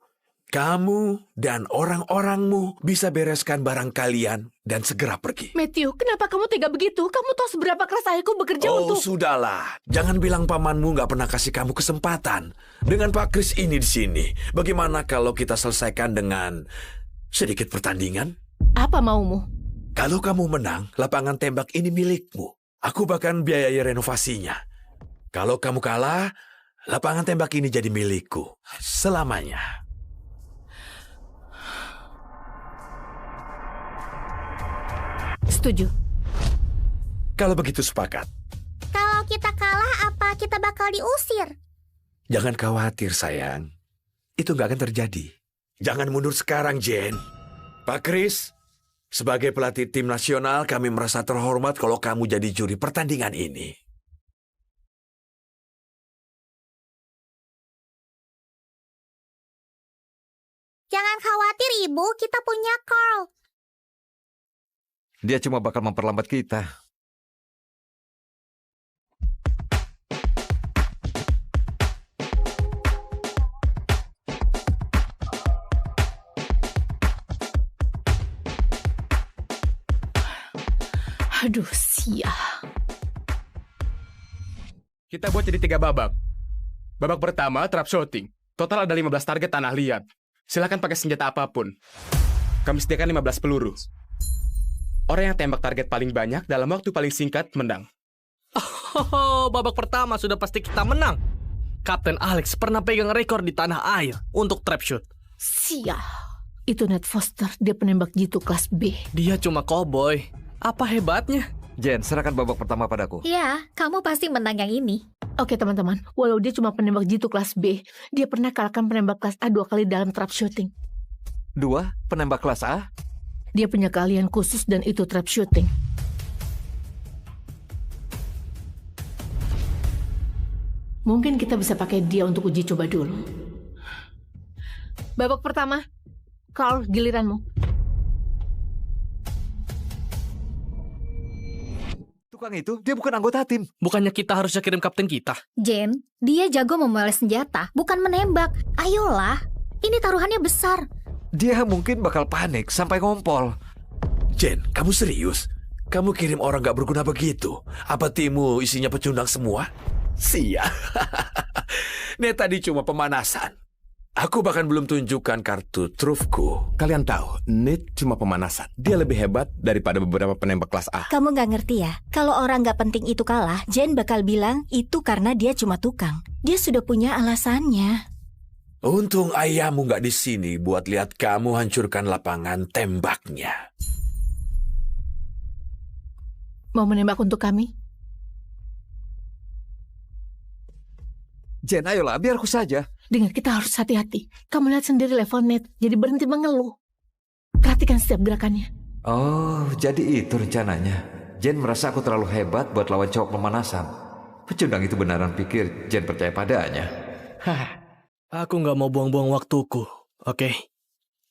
Kamu dan orang-orangmu bisa bereskan barang kalian dan segera pergi. Matthew, kenapa kamu tega begitu? Kamu tahu seberapa keras ayahku bekerja Oh, untuk... sudahlah. Jangan bilang pamanmu nggak pernah kasih kamu kesempatan. Dengan Pak Chris ini di sini, bagaimana kalau kita selesaikan dengan sedikit pertandingan? Apa maumu? Kalau kamu menang, lapangan tembak ini milikmu. Aku bahkan biayai renovasinya. Kalau kamu kalah, lapangan tembak ini jadi milikku selamanya. Setuju. Kalau begitu sepakat. Kalau kita kalah, apa kita bakal diusir? Jangan khawatir, sayang. Itu nggak akan terjadi. Jangan mundur sekarang, Jane. Pak Chris, sebagai pelatih tim nasional, kami merasa terhormat kalau kamu jadi juri pertandingan ini. Jangan khawatir, Ibu. Kita punya Carl. Dia cuma bakal memperlambat kita. Aduh, sia. Kita buat jadi 3 babak. Babak pertama, trap shooting. Total ada 15 target tanah liat. Silakan pakai senjata apapun. Kami sediakan 15 peluru. Orang yang tembak target paling banyak dalam waktu paling singkat menang. Oh, babak pertama sudah pasti kita menang. Kapten Alex pernah pegang rekor di tanah air untuk trap shoot. Sia. Itu Ned Foster, dia penembak jitu kelas B. Dia cuma cowboy. Apa hebatnya? Jen, serahkan babak pertama padaku. Ya, kamu pasti menang yang ini. Oke teman-teman, walau dia cuma penembak jitu kelas B, dia pernah kalahkan penembak kelas A 2 kali dalam trap shooting. 2, penembak kelas A? Dia punya keahlian khusus dan itu trap shooting. Mungkin kita bisa pakai dia untuk uji coba dulu. Babak pertama, Carl, giliranmu. Tukang itu, dia bukan anggota tim. Bukannya kita harusnya kirim kapten kita? Jen, dia jago memoles senjata, bukan menembak. Ayolah, ini taruhannya besar. Dia mungkin bakal panik sampai ngompol. Jen, kamu serius? Kamu kirim orang gak berguna begitu? Apa timmu isinya pecundang semua? Sia. Ini tadi cuma pemanasan. Aku bahkan belum tunjukkan kartu trufku. Kalian tahu, Nate cuma pemanasan. Dia lebih hebat daripada beberapa penembak kelas A. Kamu nggak ngerti ya? Kalau orang nggak penting itu kalah, Jen bakal bilang itu karena dia cuma tukang. Dia sudah punya alasannya. Untung ayahmu nggak di sini buat lihat kamu hancurkan lapangan tembaknya. Mau menembak untuk kami? Jen, ayolah, biar aku saja. Dengar, kita harus hati-hati. Kamu lihat sendiri level Nate, jadi berhenti mengeluh. Perhatikan setiap gerakannya. Oh, jadi itu rencananya. Jen merasa aku terlalu hebat buat lawan cowok pemanasan. Pecundang itu beneran pikir Jen percaya padanya. Aku nggak mau buang-buang waktuku, oke?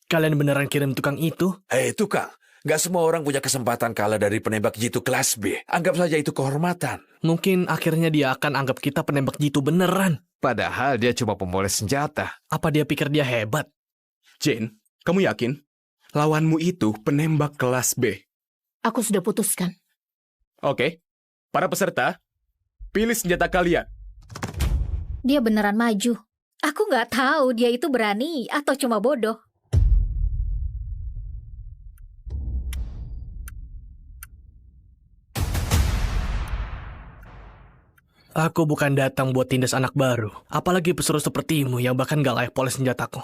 Kalian beneran kirim tukang itu? Tukang, nggak semua orang punya kesempatan kalah dari penembak jitu kelas B. Anggap saja itu kehormatan. Mungkin akhirnya dia akan anggap kita penembak jitu beneran. Padahal dia cuma pemoles senjata. Apa dia pikir dia hebat? Jane, kamu yakin? Lawanmu itu penembak kelas B. Aku sudah putuskan. Oke, para peserta, pilih senjata kalian. Dia beneran maju. Aku nggak tahu dia itu berani atau cuma bodoh. Aku bukan datang buat tindas anak baru, apalagi pesuruh sepertimu yang bahkan gak layak poles senjataku.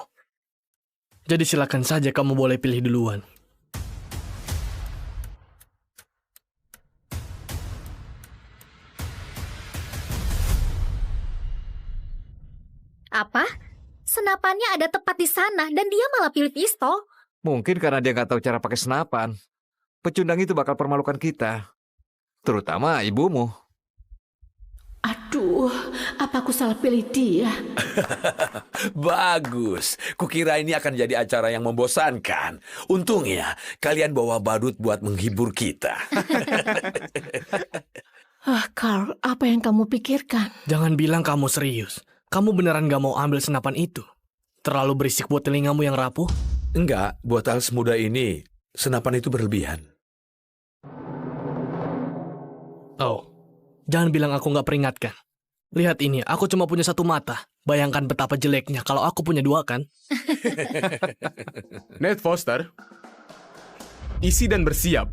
Jadi silakan saja kamu boleh pilih duluan. Apa? Senapannya ada tepat di sana dan dia malah pilih pistol. Mungkin karena dia nggak tahu cara pakai senapan. Pecundang itu bakal permalukan kita. Terutama ibumu. Aduh, Apa aku salah pilih dia? Bagus. Kukira ini akan jadi acara yang membosankan. Untungnya, kalian bawa badut buat menghibur kita. Carl, apa yang kamu pikirkan? Jangan bilang kamu serius. Kamu beneran gak mau ambil senapan itu? Terlalu berisik buat telingamu yang rapuh? Enggak, buat hal semudah ini, senapan itu berlebihan. Oh, jangan bilang aku gak peringatkan. Lihat ini, aku cuma punya satu mata. Bayangkan betapa jeleknya kalau aku punya dua, kan? Ned Foster, isi dan bersiap.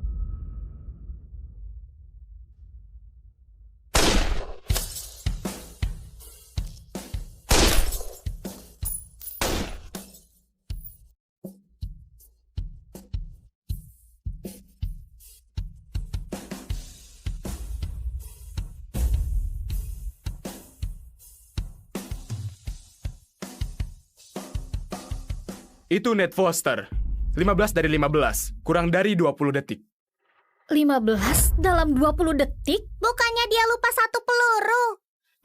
Itu Ned Foster. 15 dari 15. Kurang dari 20 detik. 15 dalam 20 detik? Bukannya dia lupa satu peluru?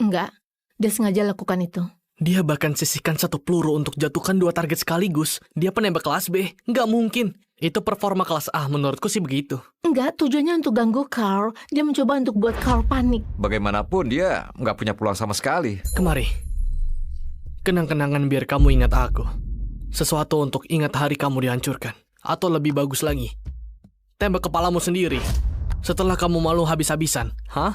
Enggak, dia sengaja lakukan itu. Dia bahkan sisihkan satu peluru untuk jatuhkan dua target sekaligus. Dia penembak kelas B. Nggak mungkin. Itu performa kelas A, menurutku sih begitu. Enggak, tujuannya untuk ganggu Carl. Dia mencoba untuk buat Carl panik. Bagaimanapun dia nggak punya peluang sama sekali. Kemari. Kenang-kenangan biar kamu ingat aku. Sesuatu untuk ingat hari kamu dihancurkan. Atau lebih bagus lagi, tembak kepalamu sendiri. Setelah kamu malu habis-habisan. Hah?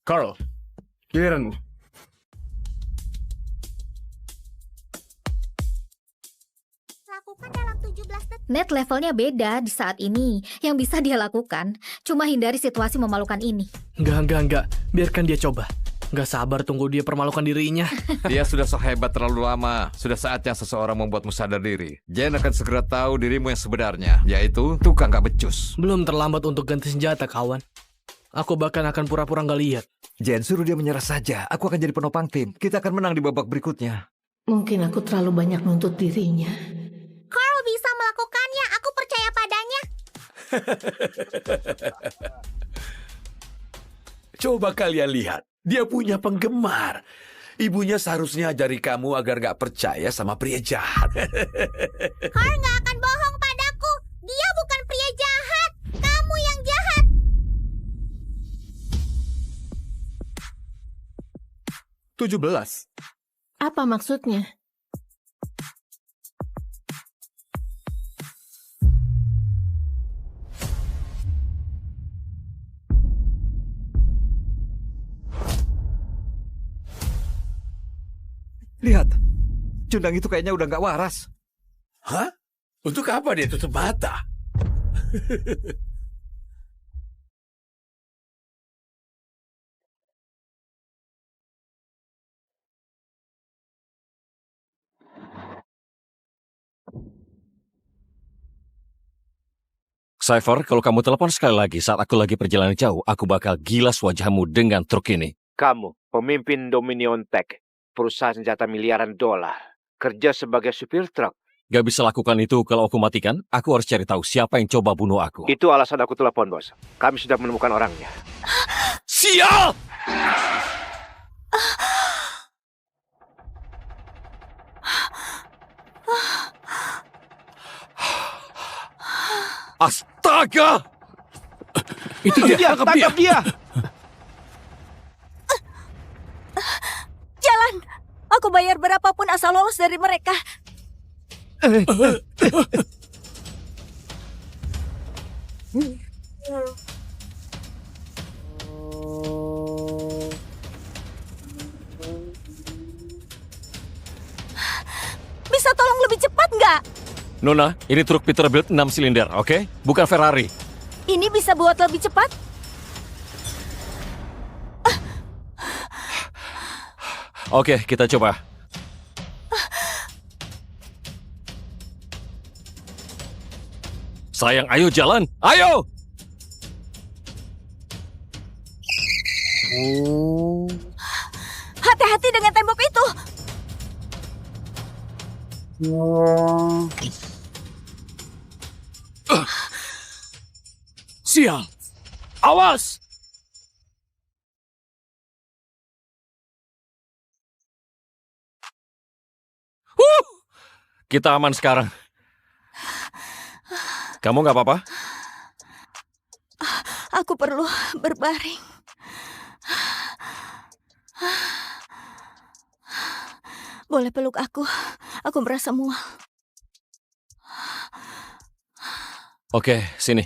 Carl, giliranmu. Lakukan dalam 17 detik. Ned levelnya beda di saat ini. Yang bisa dia lakukan cuma hindari situasi memalukan ini. Enggak. Biarkan dia coba. Nggak sabar tunggu dia permalukan dirinya. Dia sudah sehebat terlalu lama. Sudah saatnya seseorang membuatmu sadar diri. Jen akan segera tahu dirimu yang sebenarnya, yaitu tukang gak becus. Belum terlambat untuk ganti senjata, kawan. Aku bahkan akan pura-pura nggak lihat. Jen, suruh dia menyerah saja. Aku akan jadi penopang tim. Kita akan menang di babak berikutnya. Mungkin aku terlalu banyak nuntut dirinya. Carl bisa melakukannya. Aku percaya padanya. Coba kalian lihat. Dia punya penggemar. Ibunya seharusnya ajari kamu agar gak percaya sama pria jahat. Carl nggak akan bohong padaku. Dia bukan pria jahat. Kamu yang jahat. "17. Apa maksudnya? Lihat, Cundang itu kayaknya udah gak waras. Hah? Untuk apa dia tutup mata? Cypher, kalau kamu telepon sekali lagi saat aku lagi perjalanan jauh, aku bakal gilas wajahmu dengan truk ini. Kamu, pemimpin Dominion Tech, perusahaan senjata miliaran dolar, kerja sebagai supir truk. Gak bisa lakukan itu kalau aku matikan. Aku harus cari tahu siapa yang coba bunuh aku. Itu alasan aku telepon, bos. Kami sudah menemukan orangnya. Sial! Astaga! Itu dia, tangkap dia! Jalan! Aku bayar berapapun asal lolos dari mereka. Bisa tolong lebih cepat nggak? Nona, ini truk Peterbilt 6 silinder, oke? Bukan Ferrari. Ini bisa buat lebih cepat? Oke, kita coba. Sayang, ayo jalan. Ayo! Hati-hati dengan tembok itu. Sial! Awas! kita aman sekarang. Kamu nggak apa-apa? Aku perlu berbaring. Boleh peluk aku? Aku merasa mual. Oke, sini.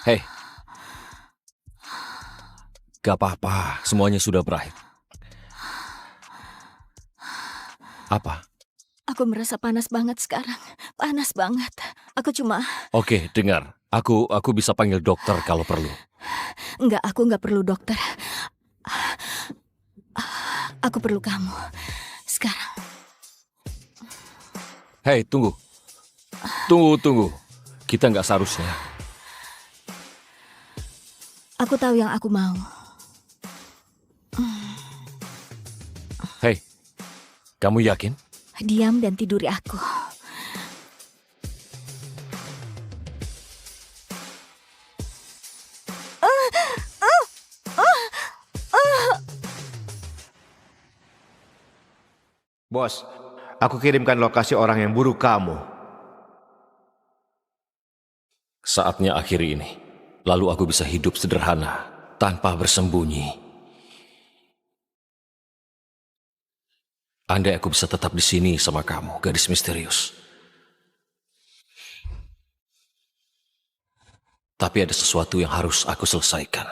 Hei. Gak apa-apa, semuanya sudah berakhir. Apa? Aku merasa panas banget sekarang. Panas banget. Aku cuma... Oke, dengar. Aku bisa panggil dokter kalau perlu. Enggak, aku enggak perlu dokter. Aku perlu kamu. Sekarang. Hei, tunggu. Tunggu. Kita nggak seharusnya. Aku tahu yang aku mau. Hei, kamu yakin? Diam dan tiduri aku. Bos, aku kirimkan lokasi orang yang bunuh kamu. Saatnya akhiri ini. Lalu aku bisa hidup sederhana, tanpa bersembunyi. Andai aku bisa tetap di sini sama kamu, gadis misterius. Tapi ada sesuatu yang harus aku selesaikan.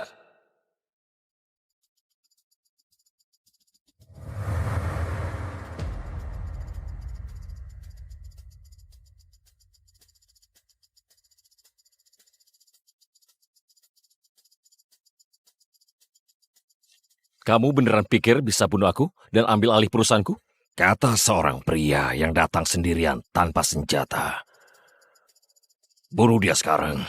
Kamu beneran pikir bisa bunuh aku dan ambil alih perusahaanku? Kata seorang pria yang datang sendirian tanpa senjata. Bunuh dia sekarang.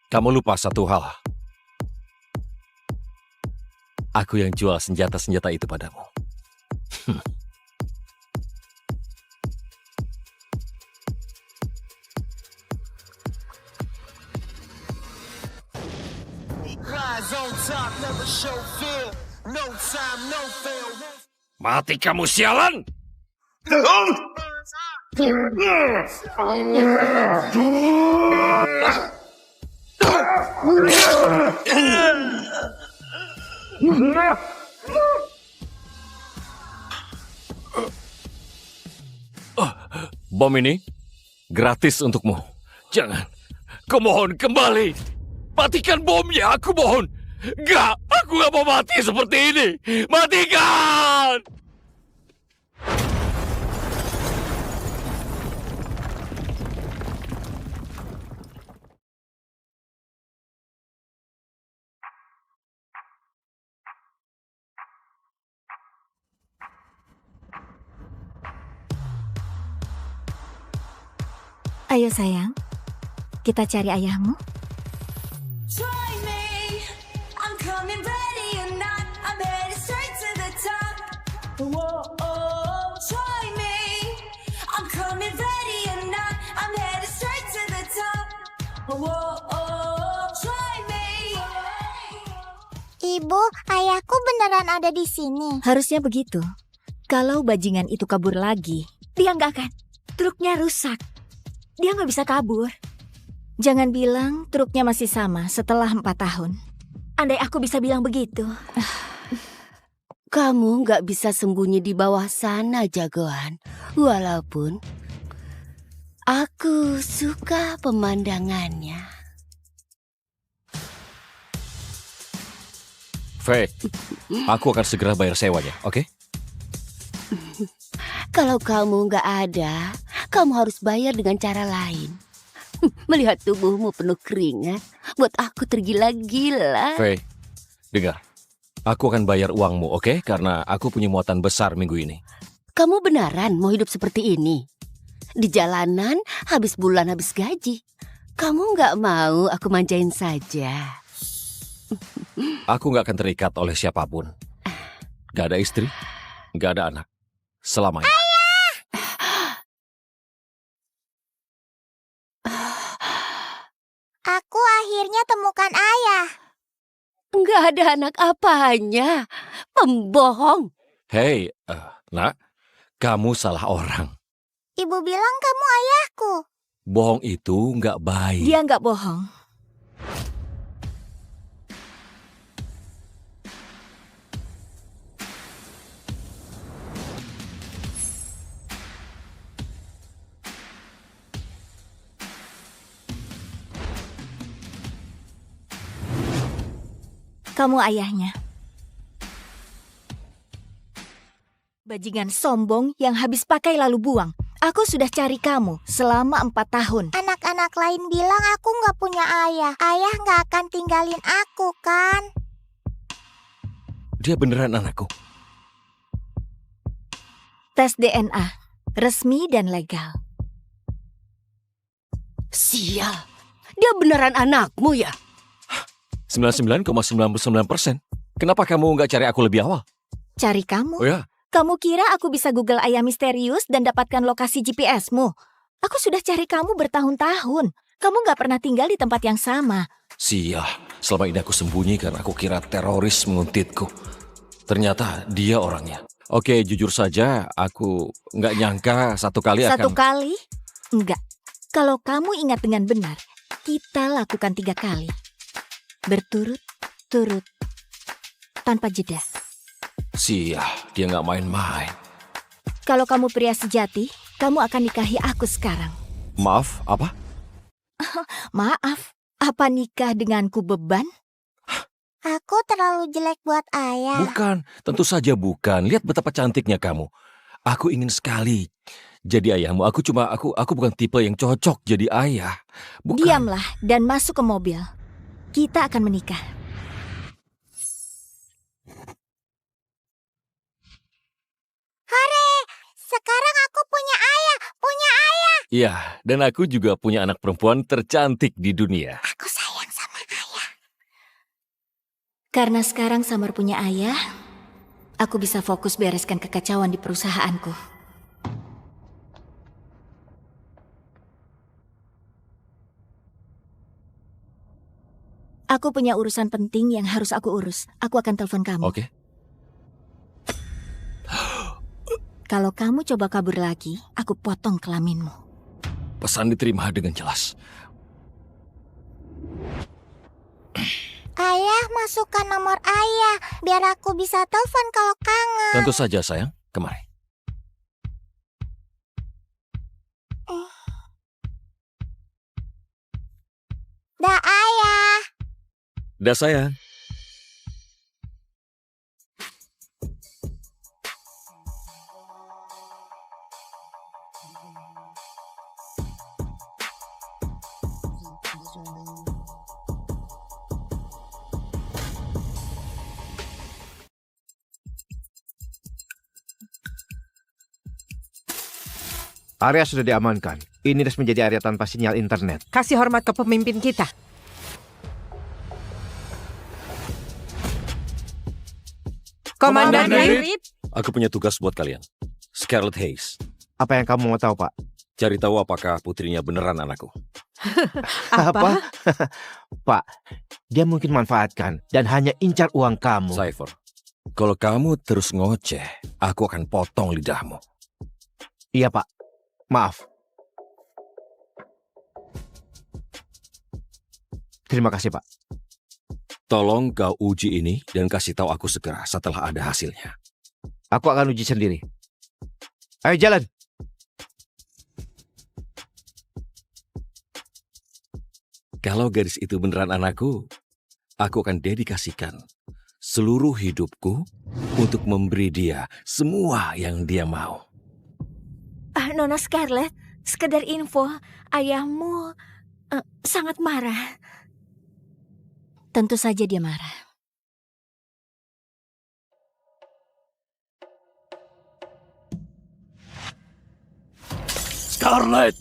Kamu lupa satu hal. Aku yang jual senjata-senjata itu padamu. Mati kamu sialan! Bom ini gratis untukmu. Jangan. Kumohon kembali. Matikan bomnya, aku mohon. Enggak, aku gak mau mati seperti ini. Matikan! Ayo sayang, kita cari ayahmu. Ibu, ayahku beneran ada di sini. Harusnya begitu. Kalau bajingan itu kabur lagi, dia nggak akan. Truknya rusak. Dia nggak bisa kabur. Jangan bilang truknya masih sama setelah 4 tahun. Andai aku bisa bilang begitu. Kamu nggak bisa sembunyi di bawah sana, jagoan. Walaupun aku suka pemandangannya. Faye, aku akan segera bayar sewanya, oke? Kalau kamu nggak ada, kamu harus bayar dengan cara lain. Melihat tubuhmu penuh keringat, buat aku tergila-gila. Faye, dengar. Aku akan bayar uangmu, oke? Karena aku punya muatan besar minggu ini. Kamu beneran mau hidup seperti ini? Di jalanan, habis bulan habis gaji. Kamu nggak mau aku manjain saja? Aku nggak akan terikat oleh siapapun. Gak ada istri, gak ada anak. Selamanya. temukan ayah. Nggak ada anak apanya. Pembohong. Hei, nak, kamu salah orang. Ibu bilang kamu ayahku. Bohong itu nggak baik. Dia nggak bohong. Kamu ayahnya. Bajingan sombong yang habis pakai lalu buang. Aku sudah cari kamu selama 4 tahun. Anak-anak lain bilang aku nggak punya ayah. Ayah nggak akan tinggalin aku, kan? Dia beneran anakku. Tes DNA, resmi dan legal. Sial, dia beneran anakmu ya? 99,99%. Kenapa kamu nggak cari aku lebih awal? Cari kamu? Oh ya? Kamu kira aku bisa Google ayah misterius dan dapatkan lokasi GPS-mu? Aku sudah cari kamu bertahun-tahun. Kamu nggak pernah tinggal di tempat yang sama. Sial, selama ini aku sembunyi karena aku kira teroris menguntitku. Ternyata dia orangnya. Oke, jujur saja, aku nggak nyangka satu kali akan... Satu kali? Enggak. Kalau kamu ingat dengan benar, kita lakukan 3 kali. Berturut-turut. Tanpa jeda. Sial, dia nggak main-main. Kalau kamu pria sejati, kamu akan nikahi aku sekarang. Maaf, apa? Maaf, apa nikah denganku beban? Aku terlalu jelek buat ayah. Bukan, tentu saja bukan. Lihat betapa cantiknya kamu. Aku ingin sekali jadi ayahmu. Aku bukan tipe yang cocok jadi ayah. Bukan. Diamlah dan masuk ke mobil. Kita akan menikah. Hore! Sekarang aku punya ayah! Punya ayah! Iya, dan aku juga punya anak perempuan tercantik di dunia. Aku sayang sama ayah. Karena sekarang Samar punya ayah, aku bisa fokus bereskan kekacauan di perusahaanku. Aku punya urusan penting yang harus aku urus. Aku akan telepon kamu. Oke. Kalau kamu coba kabur lagi, aku potong kelaminmu. Pesan diterima dengan jelas. Ayah, masukkan nomor ayah biar aku bisa telepon kalau kangen. Tentu saja, sayang. Kemari. Dah, ayah. Dah, sayang. Area sudah diamankan. Ini resmi menjadi area tanpa sinyal internet. Kasih hormat ke pemimpin kita. Komandan David. Aku punya tugas buat kalian. Scarlet Hayes. Apa yang kamu mau tahu, Pak? Cari tahu apakah putrinya beneran anakku. Apa? Pak, dia mungkin manfaatkan dan hanya incar uang kamu. Cypher, kalau kamu terus ngoceh, aku akan potong lidahmu. Iya, Pak. Maaf. Terima kasih, Pak. Tolong kau uji ini dan kasih tahu aku segera setelah ada hasilnya. Aku akan uji sendiri. Ayo jalan. Kalau gadis itu beneran anakku, aku akan dedikasikan seluruh hidupku untuk memberi dia semua yang dia mau. Nona Scarlet, sekedar info, ayahmu sangat marah. Tentu saja dia marah. Scarlet,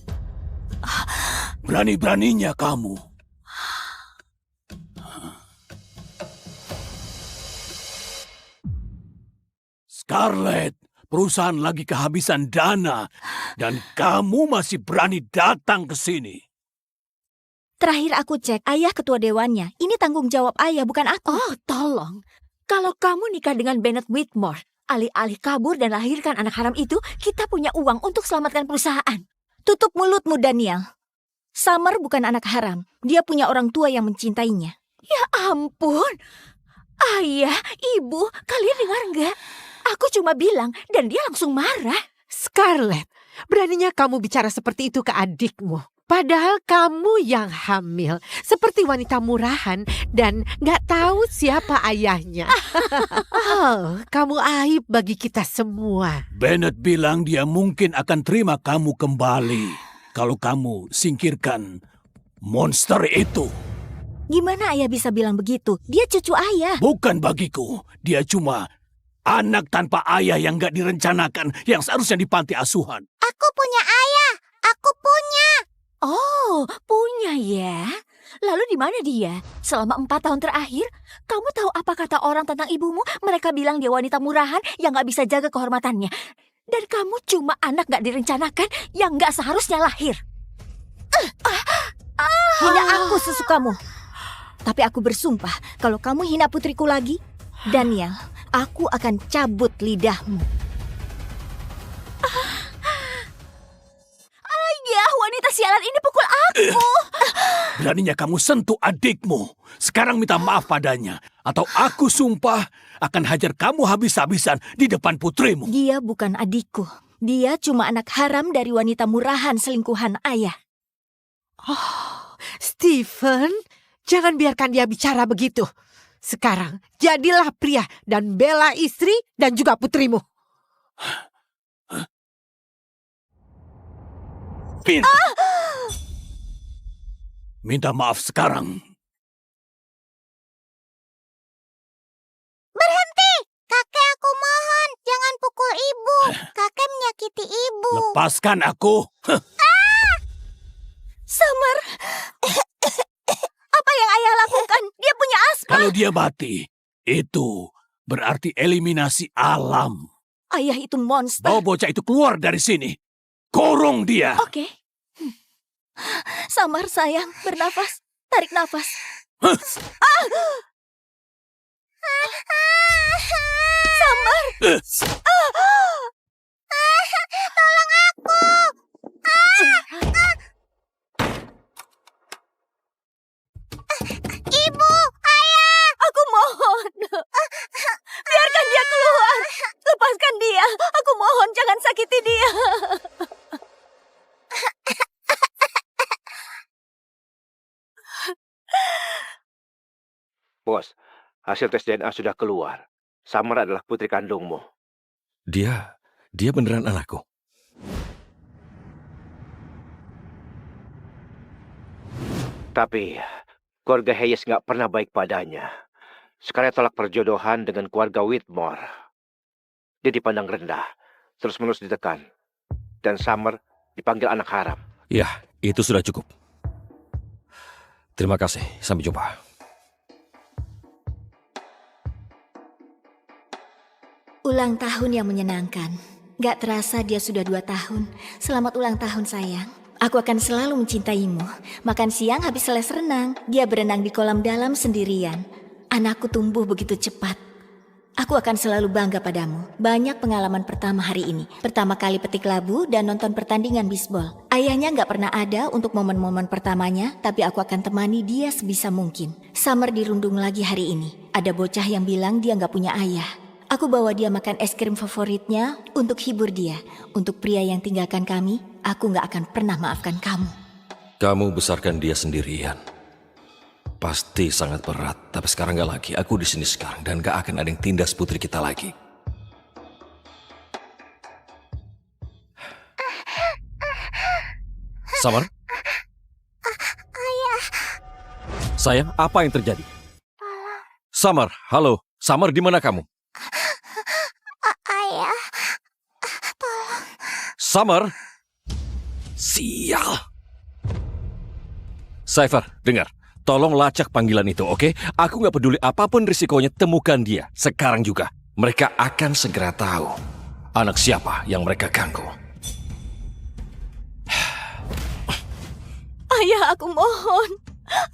berani-beraninya kamu. Scarlet, perusahaan lagi kehabisan dana dan kamu masih berani datang ke sini. Terakhir aku cek, ayah ketua dewannya. Ini tanggung jawab ayah, bukan aku. Oh, tolong. Kalau kamu nikah dengan Bennett Whitmore, alih-alih kabur dan lahirkan anak haram itu, kita punya uang untuk selamatkan perusahaan. Tutup mulutmu, Daniel. Summer bukan anak haram. Dia punya orang tua yang mencintainya. Ya ampun. Ayah, ibu, kalian dengar nggak? Aku cuma bilang dan dia langsung marah. Scarlett, beraninya kamu bicara seperti itu ke adikmu. Padahal kamu yang hamil, seperti wanita murahan dan gak tahu siapa ayahnya. Oh, kamu aib bagi kita semua. Bennett bilang dia mungkin akan terima kamu kembali kalau kamu singkirkan monster itu. Gimana ayah bisa bilang begitu? Dia cucu ayah. Bukan bagiku, dia cuma anak tanpa ayah yang gak direncanakan, yang seharusnya di panti asuhan. Aku punya ayah. Aku punya. Oh, punya ya. Lalu di mana dia? Selama 4 tahun terakhir, kamu tahu apa kata orang tentang ibumu? Mereka bilang dia wanita murahan yang gak bisa jaga kehormatannya. Dan kamu cuma anak gak direncanakan yang gak seharusnya lahir. Hina aku sesukamu. Tapi aku bersumpah, kalau kamu hina putriku lagi, Daniel, aku akan cabut lidahmu. Ayah, wanita sialan ini pukul aku. Beraninya kamu sentuh adikmu. Sekarang minta maaf padanya. Atau aku sumpah akan hajar kamu habis-habisan di depan putrimu. Dia bukan adikku. Dia cuma anak haram dari wanita murahan selingkuhan ayah. Oh, Stephen, jangan biarkan dia bicara begitu. Sekarang, jadilah pria dan bela istri dan juga putrimu. Finn, minta maaf sekarang. Berhenti! Kakek, aku mohon. Jangan pukul ibu. Kakek menyakiti ibu. Lepaskan aku. Summer, apa yang ayah lakukan? Dia punya asma. Kalau dia mati, itu berarti eliminasi alam. Ayah itu monster. Bawa bocah itu keluar dari sini. Kurung dia. Oke. Summer, sayang, bernafas. Tarik nafas. Summer. Tolong aku. Ibu, ayah. Aku mohon. Biarkan dia keluar. Lepaskan dia. Aku mohon, jangan sakiti dia. Bos, hasil tes DNA sudah keluar. Summer adalah putri kandungmu. Dia beneran anakku. Tapi, keluarga Hayes nggak pernah baik padanya. Sekarang tolak perjodohan dengan keluarga Whitmore. Dia dipandang rendah, terus-menerus ditekan. Dan Summer dipanggil anak haram. Ya, itu sudah cukup. Terima kasih, sampai jumpa. Ulang tahun yang menyenangkan. Gak terasa dia sudah 2 tahun. Selamat ulang tahun, sayang. Aku akan selalu mencintaimu. Makan siang habis les renang. Dia berenang di kolam dalam sendirian. Anakku tumbuh begitu cepat. Aku akan selalu bangga padamu. Banyak pengalaman pertama hari ini. Pertama kali petik labu dan nonton pertandingan bisbol. Ayahnya gak pernah ada untuk momen-momen pertamanya, tapi aku akan temani dia sebisa mungkin. Summer dirundung lagi hari ini. Ada bocah yang bilang dia gak punya ayah. Aku bawa dia makan es krim favoritnya untuk hibur dia. Untuk pria yang tinggalkan kami, aku gak akan pernah maafkan kamu. Kamu besarkan dia sendirian. Pasti sangat berat, tapi sekarang gak lagi. Aku di sini sekarang dan gak akan ada yang tindas putri kita lagi. Summer? Ayah. Sayang, apa yang terjadi? Summer, halo. Summer, di mana kamu? Ayah. Summer? Sial. Cypher, dengar. Tolong lacak panggilan itu, oke? Aku gak peduli apapun risikonya, temukan dia. Sekarang juga. Mereka akan segera tahu anak siapa yang mereka ganggu. Ayah, aku mohon.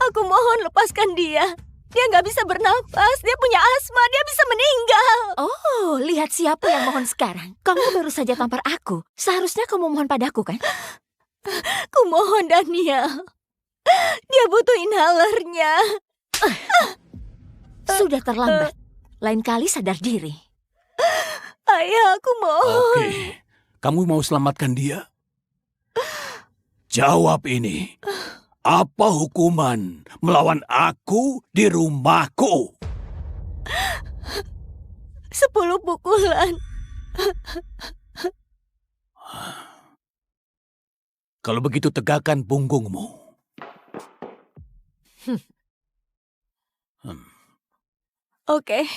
Aku mohon lepaskan dia. Dia nggak bisa bernapas, dia punya asma, dia bisa meninggal. Oh, lihat siapa yang mohon sekarang. Kamu baru saja tampar aku. Seharusnya kamu mohon padaku, kan? Kumohon, Daniel. Dia butuh inhalernya. Sudah terlambat. Lain kali sadar diri. Ayah, aku mohon. Oke, kamu mau selamatkan dia? Jawab ini. Apa hukuman melawan aku di rumahku? 10 pukulan. Kalau begitu tegakkan punggungmu. Oke.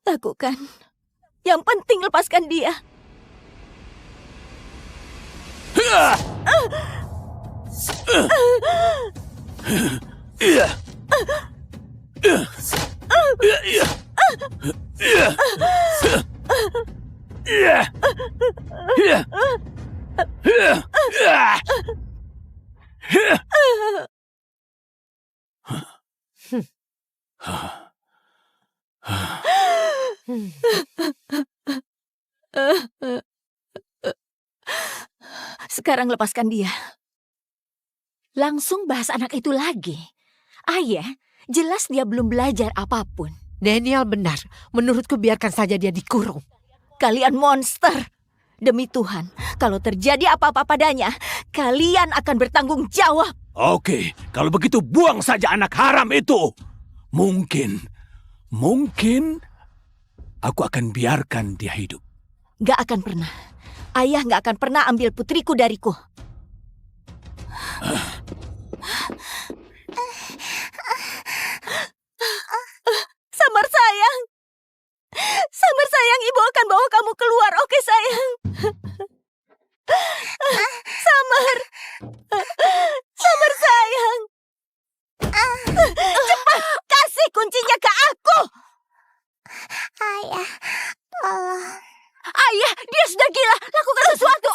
Lakukan. Yang penting lepaskan dia. Sekarang lepaskan dia. Langsung bahas anak itu lagi. Ayah, jelas dia belum belajar apapun. Daniel benar. Menurutku biarkan saja dia dikurung. Kalian monster. Demi Tuhan, kalau terjadi apa-apa padanya, kalian akan bertanggung jawab. Oke, kalau begitu buang saja anak haram itu. Mungkin aku akan biarkan dia hidup. Gak akan pernah. Ayah gak akan pernah ambil putriku dariku. Samar sayang. Samar sayang, ibu akan bawa kamu keluar, oke sayang? Samar. Samar sayang. Cepat, kasih kuncinya ke aku. Ayah, tolong. Ayah, dia sudah gila. Lakukan sesuatu.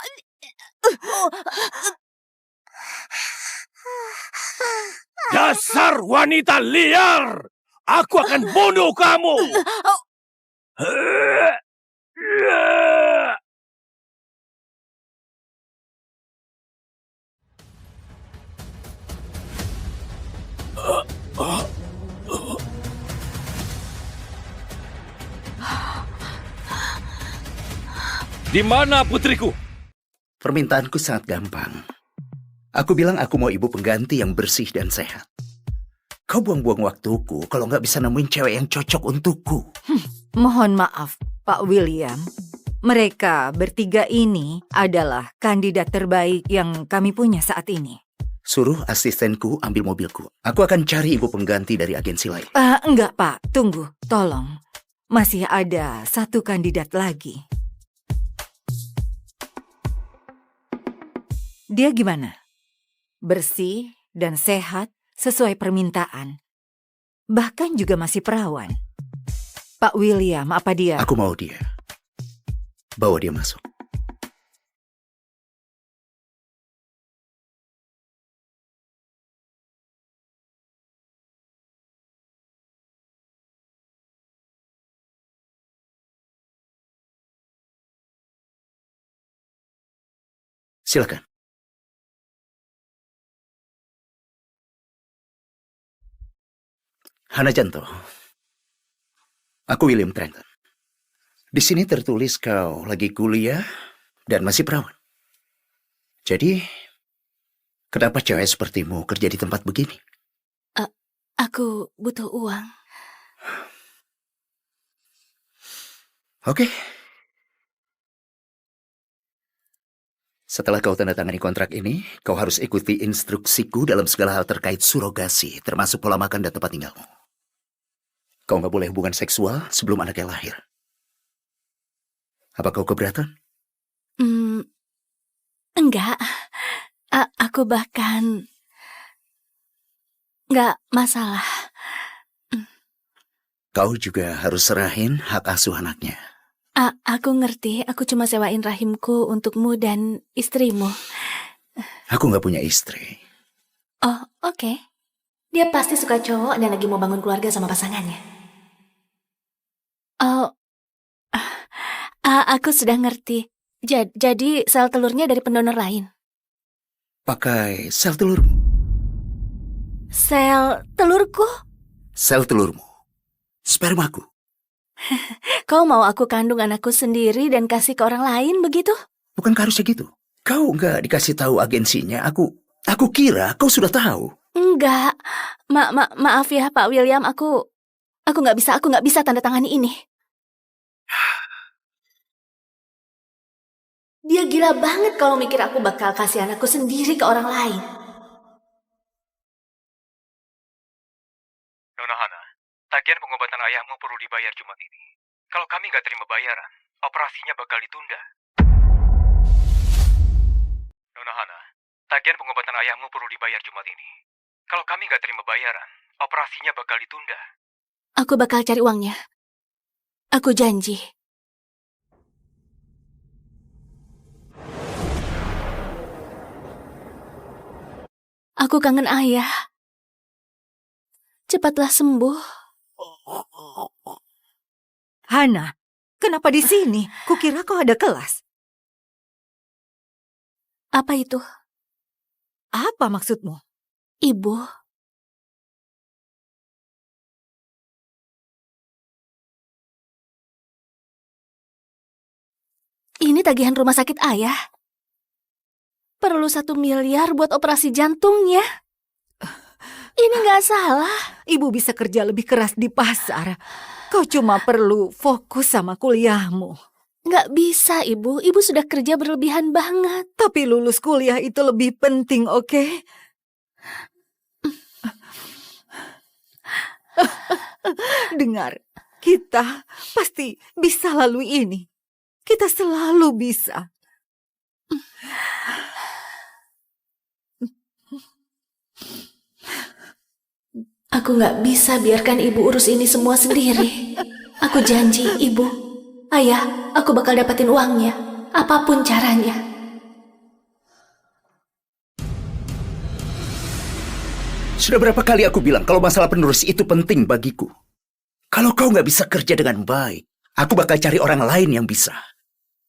Dasar wanita liar! Aku akan bunuh kamu! Di mana putriku? Permintaanku sangat gampang. Aku bilang aku mau ibu pengganti yang bersih dan sehat. Kau buang-buang waktuku kalau nggak bisa nemuin cewek yang cocok untukku. Mohon maaf, Pak William. Mereka bertiga ini adalah kandidat terbaik yang kami punya saat ini. Suruh asistenku ambil mobilku. Aku akan cari ibu pengganti dari agensi lain. Enggak, Pak. Tunggu. Tolong. Masih ada satu kandidat lagi. Dia gimana? Bersih dan sehat sesuai permintaan. Bahkan juga masih perawan. Pak William, apa dia? Aku mau dia. Bawa dia masuk. Silakan. Hana Janto. Aku William Trenton. Di sini tertulis kau lagi kuliah dan masih perawan. Jadi, kenapa cewek sepertimu kerja di tempat begini? Aku butuh uang. Oke. Setelah kau tanda tangani kontrak ini, kau harus ikuti instruksiku dalam segala hal terkait surogasi, termasuk pola makan dan tempat tinggalmu. Kau nggak boleh hubungan seksual sebelum anaknya lahir. Apa kau keberatan? Enggak. Aku bahkan nggak masalah. Kau juga harus serahin hak asuh anaknya. Aku ngerti, aku cuma sewain rahimku untukmu dan istrimu. Aku nggak punya istri. Oh, oke. Dia pasti suka cowok dan lagi mau bangun keluarga sama pasangannya. Oh, aku sudah ngerti. Jadi sel telurnya dari pendonor lain. Pakai sel telurmu. Sel telurku? Sel telurmu. Spermaku. Kau mau aku kandung anakku sendiri dan kasih ke orang lain begitu? Bukan harusnya gitu. Kau nggak dikasih tahu agensinya. Aku kira kau sudah tahu. Enggak. Maaf ya Pak William, aku nggak bisa tanda tangani ini. Dia gila banget kalau mikir aku bakal kasih anakku sendiri ke orang lain. Nona Hana, tagihan pengobatan ayahmu perlu dibayar Jumat ini. Kalau kami nggak terima bayaran, operasinya bakal ditunda. Nona Hana, tagihan pengobatan ayahmu perlu dibayar Jumat ini. Kalau kami nggak terima bayaran, operasinya bakal ditunda. Aku bakal cari uangnya. Aku janji. Aku kangen ayah. Cepatlah sembuh. Hana, kenapa di sini? Kukira kau ada kelas. Apa itu? Apa maksudmu? Ibu. Ini tagihan rumah sakit ayah. Perlu 1 miliar buat operasi jantungnya. Ini nggak salah. Ibu bisa kerja lebih keras di pasar. Kau cuma perlu fokus sama kuliahmu. Nggak bisa, Ibu. Ibu sudah kerja berlebihan banget. Tapi lulus kuliah itu lebih penting, oke? Dengar, kita pasti bisa lalui ini. Kita selalu bisa. Aku nggak bisa biarkan ibu urus ini semua sendiri. Aku janji, ibu. Ayah, aku bakal dapetin uangnya. Apapun caranya. Sudah berapa kali aku bilang kalau masalah penerus itu penting bagiku. Kalau kau nggak bisa kerja dengan baik, aku bakal cari orang lain yang bisa.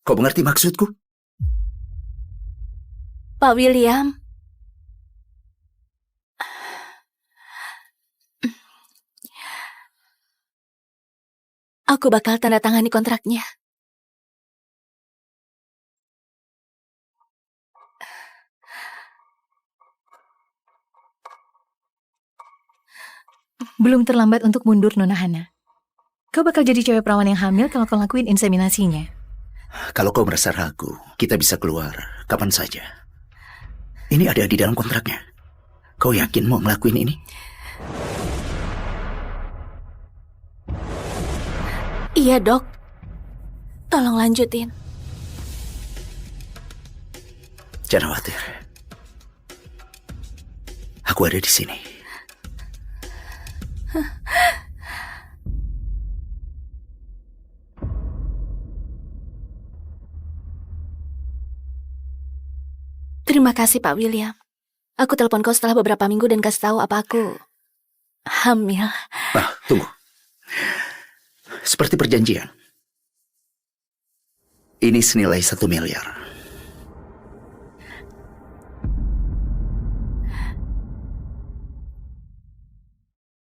Kau mengerti maksudku? Pak William. Aku bakal tanda tangani kontraknya. Belum terlambat untuk mundur, Nona Hana. Kau bakal jadi cewek perawan yang hamil kalau kau lakuin inseminasinya. Kalau kau merasa ragu, kita bisa keluar kapan saja. Ini ada di dalam kontraknya. Kau yakin mau ngelakuin ini? Iya, Dok. Tolong lanjutin. Jangan khawatir. Aku ada di sini. Terima kasih, Pak William. Aku telepon kau setelah beberapa minggu dan kasih tahu apa aku hamil. Tunggu. Seperti perjanjian. Ini senilai 1 miliar.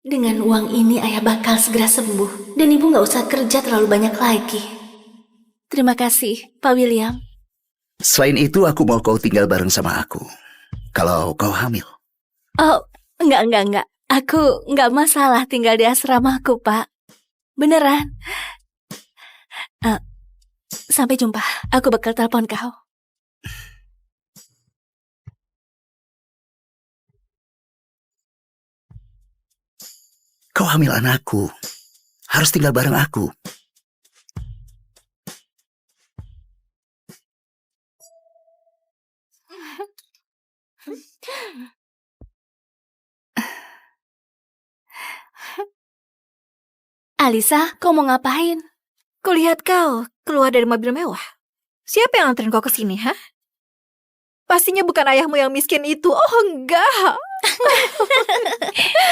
Dengan uang ini ayah bakal segera sembuh. Dan ibu gak usah kerja terlalu banyak lagi. Terima kasih, Pak William. Selain itu, aku mau kau tinggal bareng sama aku. Kalau kau hamil. Oh, enggak. Aku nggak masalah tinggal di asramaku, Pak. Beneran. Sampai jumpa. Aku bakal telepon kau. Kau hamil anakku. Harus tinggal bareng aku. Alisa, kau mau ngapain? Kulihat kau keluar dari mobil mewah. Siapa yang anterin kau ke sini, hah? Pastinya bukan ayahmu yang miskin itu. Oh, enggak.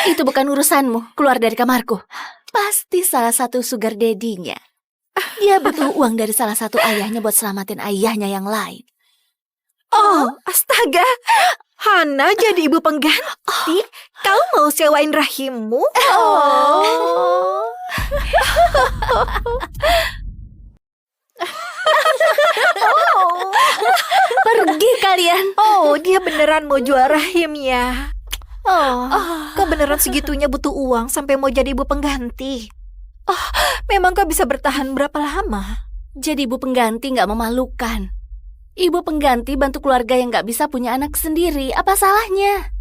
Itu bukan urusanmu. Keluar dari kamarku. Pasti salah satu sugar daddy-nya. Dia butuh uang dari salah satu ayahnya buat selamatin ayahnya yang lain. Oh, astaga. Hana jadi ibu pengganti. Kau mau sewain rahimmu? Pergi kalian. Oh, dia beneran mau jual rahimnya. Kau beneran segitunya butuh uang sampai mau jadi ibu pengganti. Memang kau bisa bertahan berapa lama? Jadi ibu pengganti gak memalukan. Ibu pengganti bantu keluarga yang gak bisa punya anak sendiri. Apa salahnya?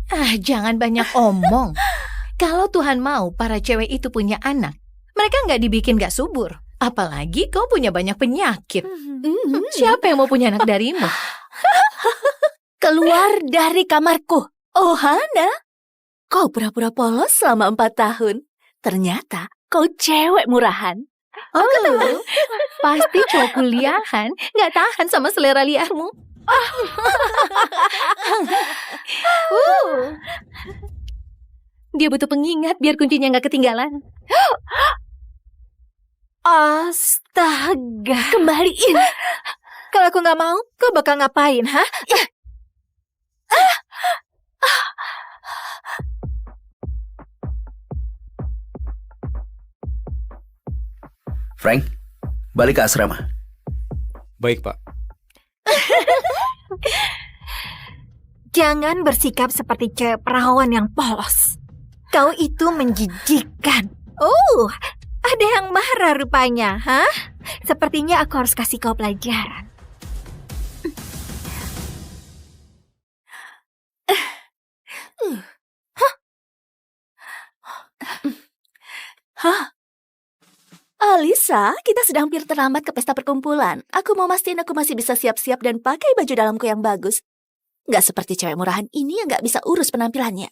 Jangan banyak omong. Kalau Tuhan mau para cewek itu punya anak, mereka nggak dibikin gak subur. Apalagi kau punya banyak penyakit. Siapa yang mau punya anak darimu? Keluar dari kamarku. Oh Hana, kau pura-pura polos selama 4 tahun. Ternyata kau cewek murahan. Pasti cowok kuliahan nggak tahan sama selera liarmu. Dia butuh pengingat biar kuncinya nggak ketinggalan. Astaga. Kembaliin. Kalau aku nggak mau, kau bakal ngapain, hah? Frank, balik ke asrama. Baik, Pak. Jangan bersikap seperti cewek perawan yang polos. Kau itu menjijikkan. Ada yang marah rupanya, hah? Sepertinya aku harus kasih kau pelajaran. Alisa, kita sudah hampir terlambat ke pesta perkumpulan. Aku mau mastiin aku masih bisa siap-siap dan pakai baju dalamku yang bagus. Gak seperti cewek murahan ini yang gak bisa urus penampilannya.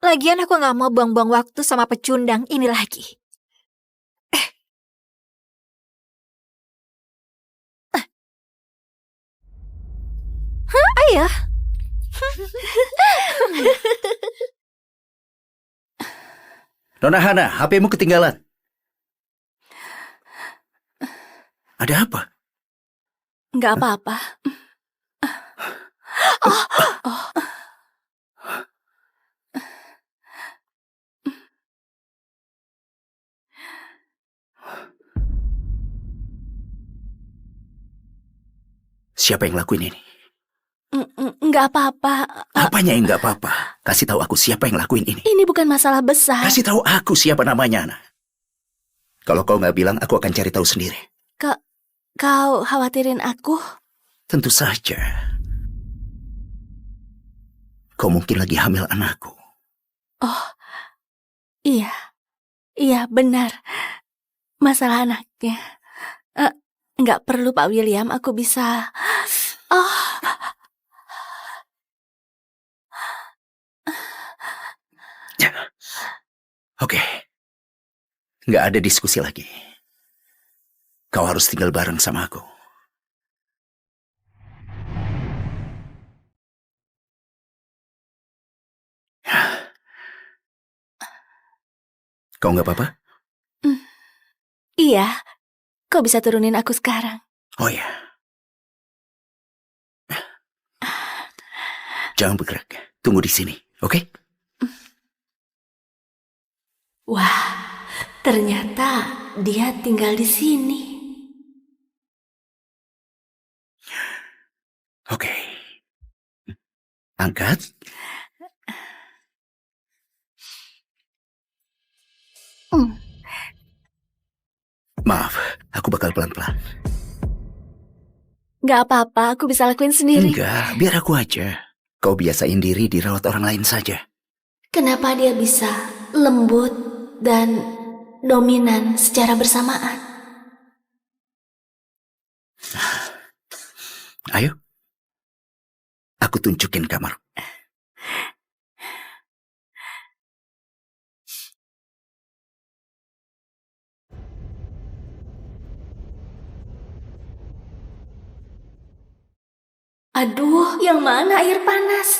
Lagian aku gak mau buang-buang waktu sama pecundang ini lagi. Ayah. Nona Hana, HP-mu ketinggalan. Ada apa? Gak apa-apa. Siapa yang lakuin ini? Gak apa-apa. Apanya yang nggak apa-apa? Kasih tahu aku siapa yang lakuin ini. Ini bukan masalah besar. Kasih tahu aku siapa namanya, Ana. Kalau kau nggak bilang, aku akan cari tahu sendiri. Kau khawatirin aku? Tentu saja. Kau mungkin lagi hamil anakku. Oh, iya. Iya, benar. Masalah anaknya. Nggak perlu, Pak William. Aku bisa... Oke. Nggak ada diskusi lagi. Kau harus tinggal bareng sama aku. Kau nggak apa-apa? Iya. Kau bisa turunin aku sekarang. Oh ya. Jangan bergerak. Tunggu di sini, oke? Wah, ternyata dia tinggal di sini. Oke. Angkat. Maaf, aku bakal pelan-pelan. Gak apa-apa, aku bisa lakuin sendiri. Enggak, biar aku aja. Kau biasain diri dirawat orang lain saja. Kenapa dia bisa lembut dan dominan secara bersamaan? Ayo. Aku tunjukin kamar. Aduh, yang mana air panas?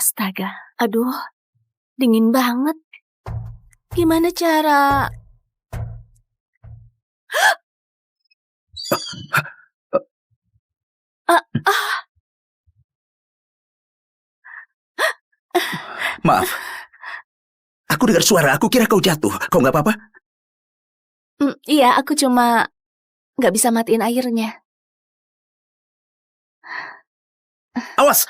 Astaga, aduh, dingin banget. Gimana cara... Maaf. Aku dengar suara, aku kira kau jatuh. Kau nggak apa-apa? Iya, aku cuma nggak bisa matiin airnya. Awas!